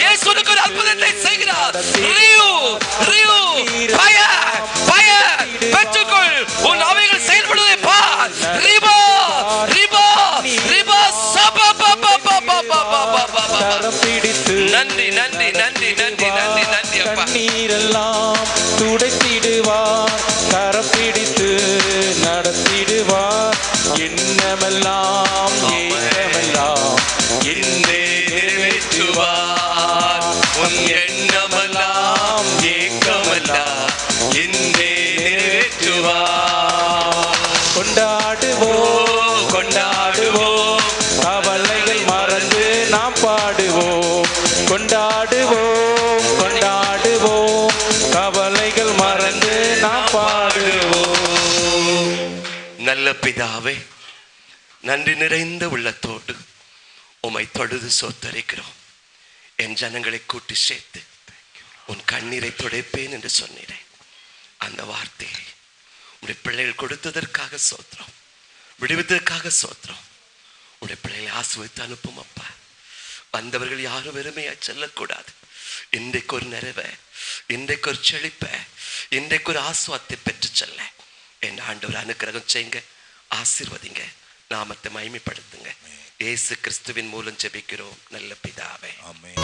இயேசு உனக்கு ஒரு அற்புதத்தை செய்கிறார். ரியூ ரியூ ஃபயர் ஃபயர் பெற்றுக்கொள். உன் ஆவிகள் செயல்படுவதை பார். ரிபா ரிபா ரிபா நன்றி நன்றி நன்றி நன்றி நன்றி நன்றி அப்பா. கண்ணீரெல்லாம் துடைத்திடுவார், கரம் பிடித்து நடத்திடுவார். எண்ணமெல்லாம் ஏக்கமெல்லாம் என்னை நிறைவேற்றுவார். உன் எண்ணமெல்லாம் ஏக்கமெல்லாம் என்னை நிறைவேற்றுவார். கொண்டாடுவோம் கொண்டாடுவோம், கவலைகள் மறந்து நாம் பாடுவோம். கொண்டாடுவோம் கொண்டாடுவோம், கவலைகள் மறந்து நாம் பாடுவோம். நல்ல பிதாவே, நன்றி நிறைந்த உள்ளத்தோடு உம்மை தொழுது சோத்தரிக்கிறோம். என் ஜனங்களை கூட்டி சேர்த்து உன் கண்ணீரை துடைப்பேன் என்று சொன்னீரே, அந்த வார்த்தையை உடைய பிள்ளைகள் கொடுத்ததற்காக சோத்திரம், விடுவித்ததற்காக சோத்திரம். உடைய பிள்ளைகளை ஆசீர்வதித்து அனுப்பும் அப்பா. வந்தவர்கள் யாரும் வெறுமையாய் செல்லக்கூடாது. இன்றைக்கு ஒரு நிறைவை, இன்றைக்கு ஒரு செழிப்பை, இன்றைக்கு ஒரு ஆசுவாத்தை பெற்று செல்ல என் ஆண்டவர் அனுக்கிரகம் செய்யுங்க. ஆசீர்வதிங்க, நாமத்தை மகிமைப்படுத்துங்க. இயேசு கிறிஸ்துவின் மூலம் ஜெபிக்கிறோம் நல்ல பிதாவே. ஆமென்.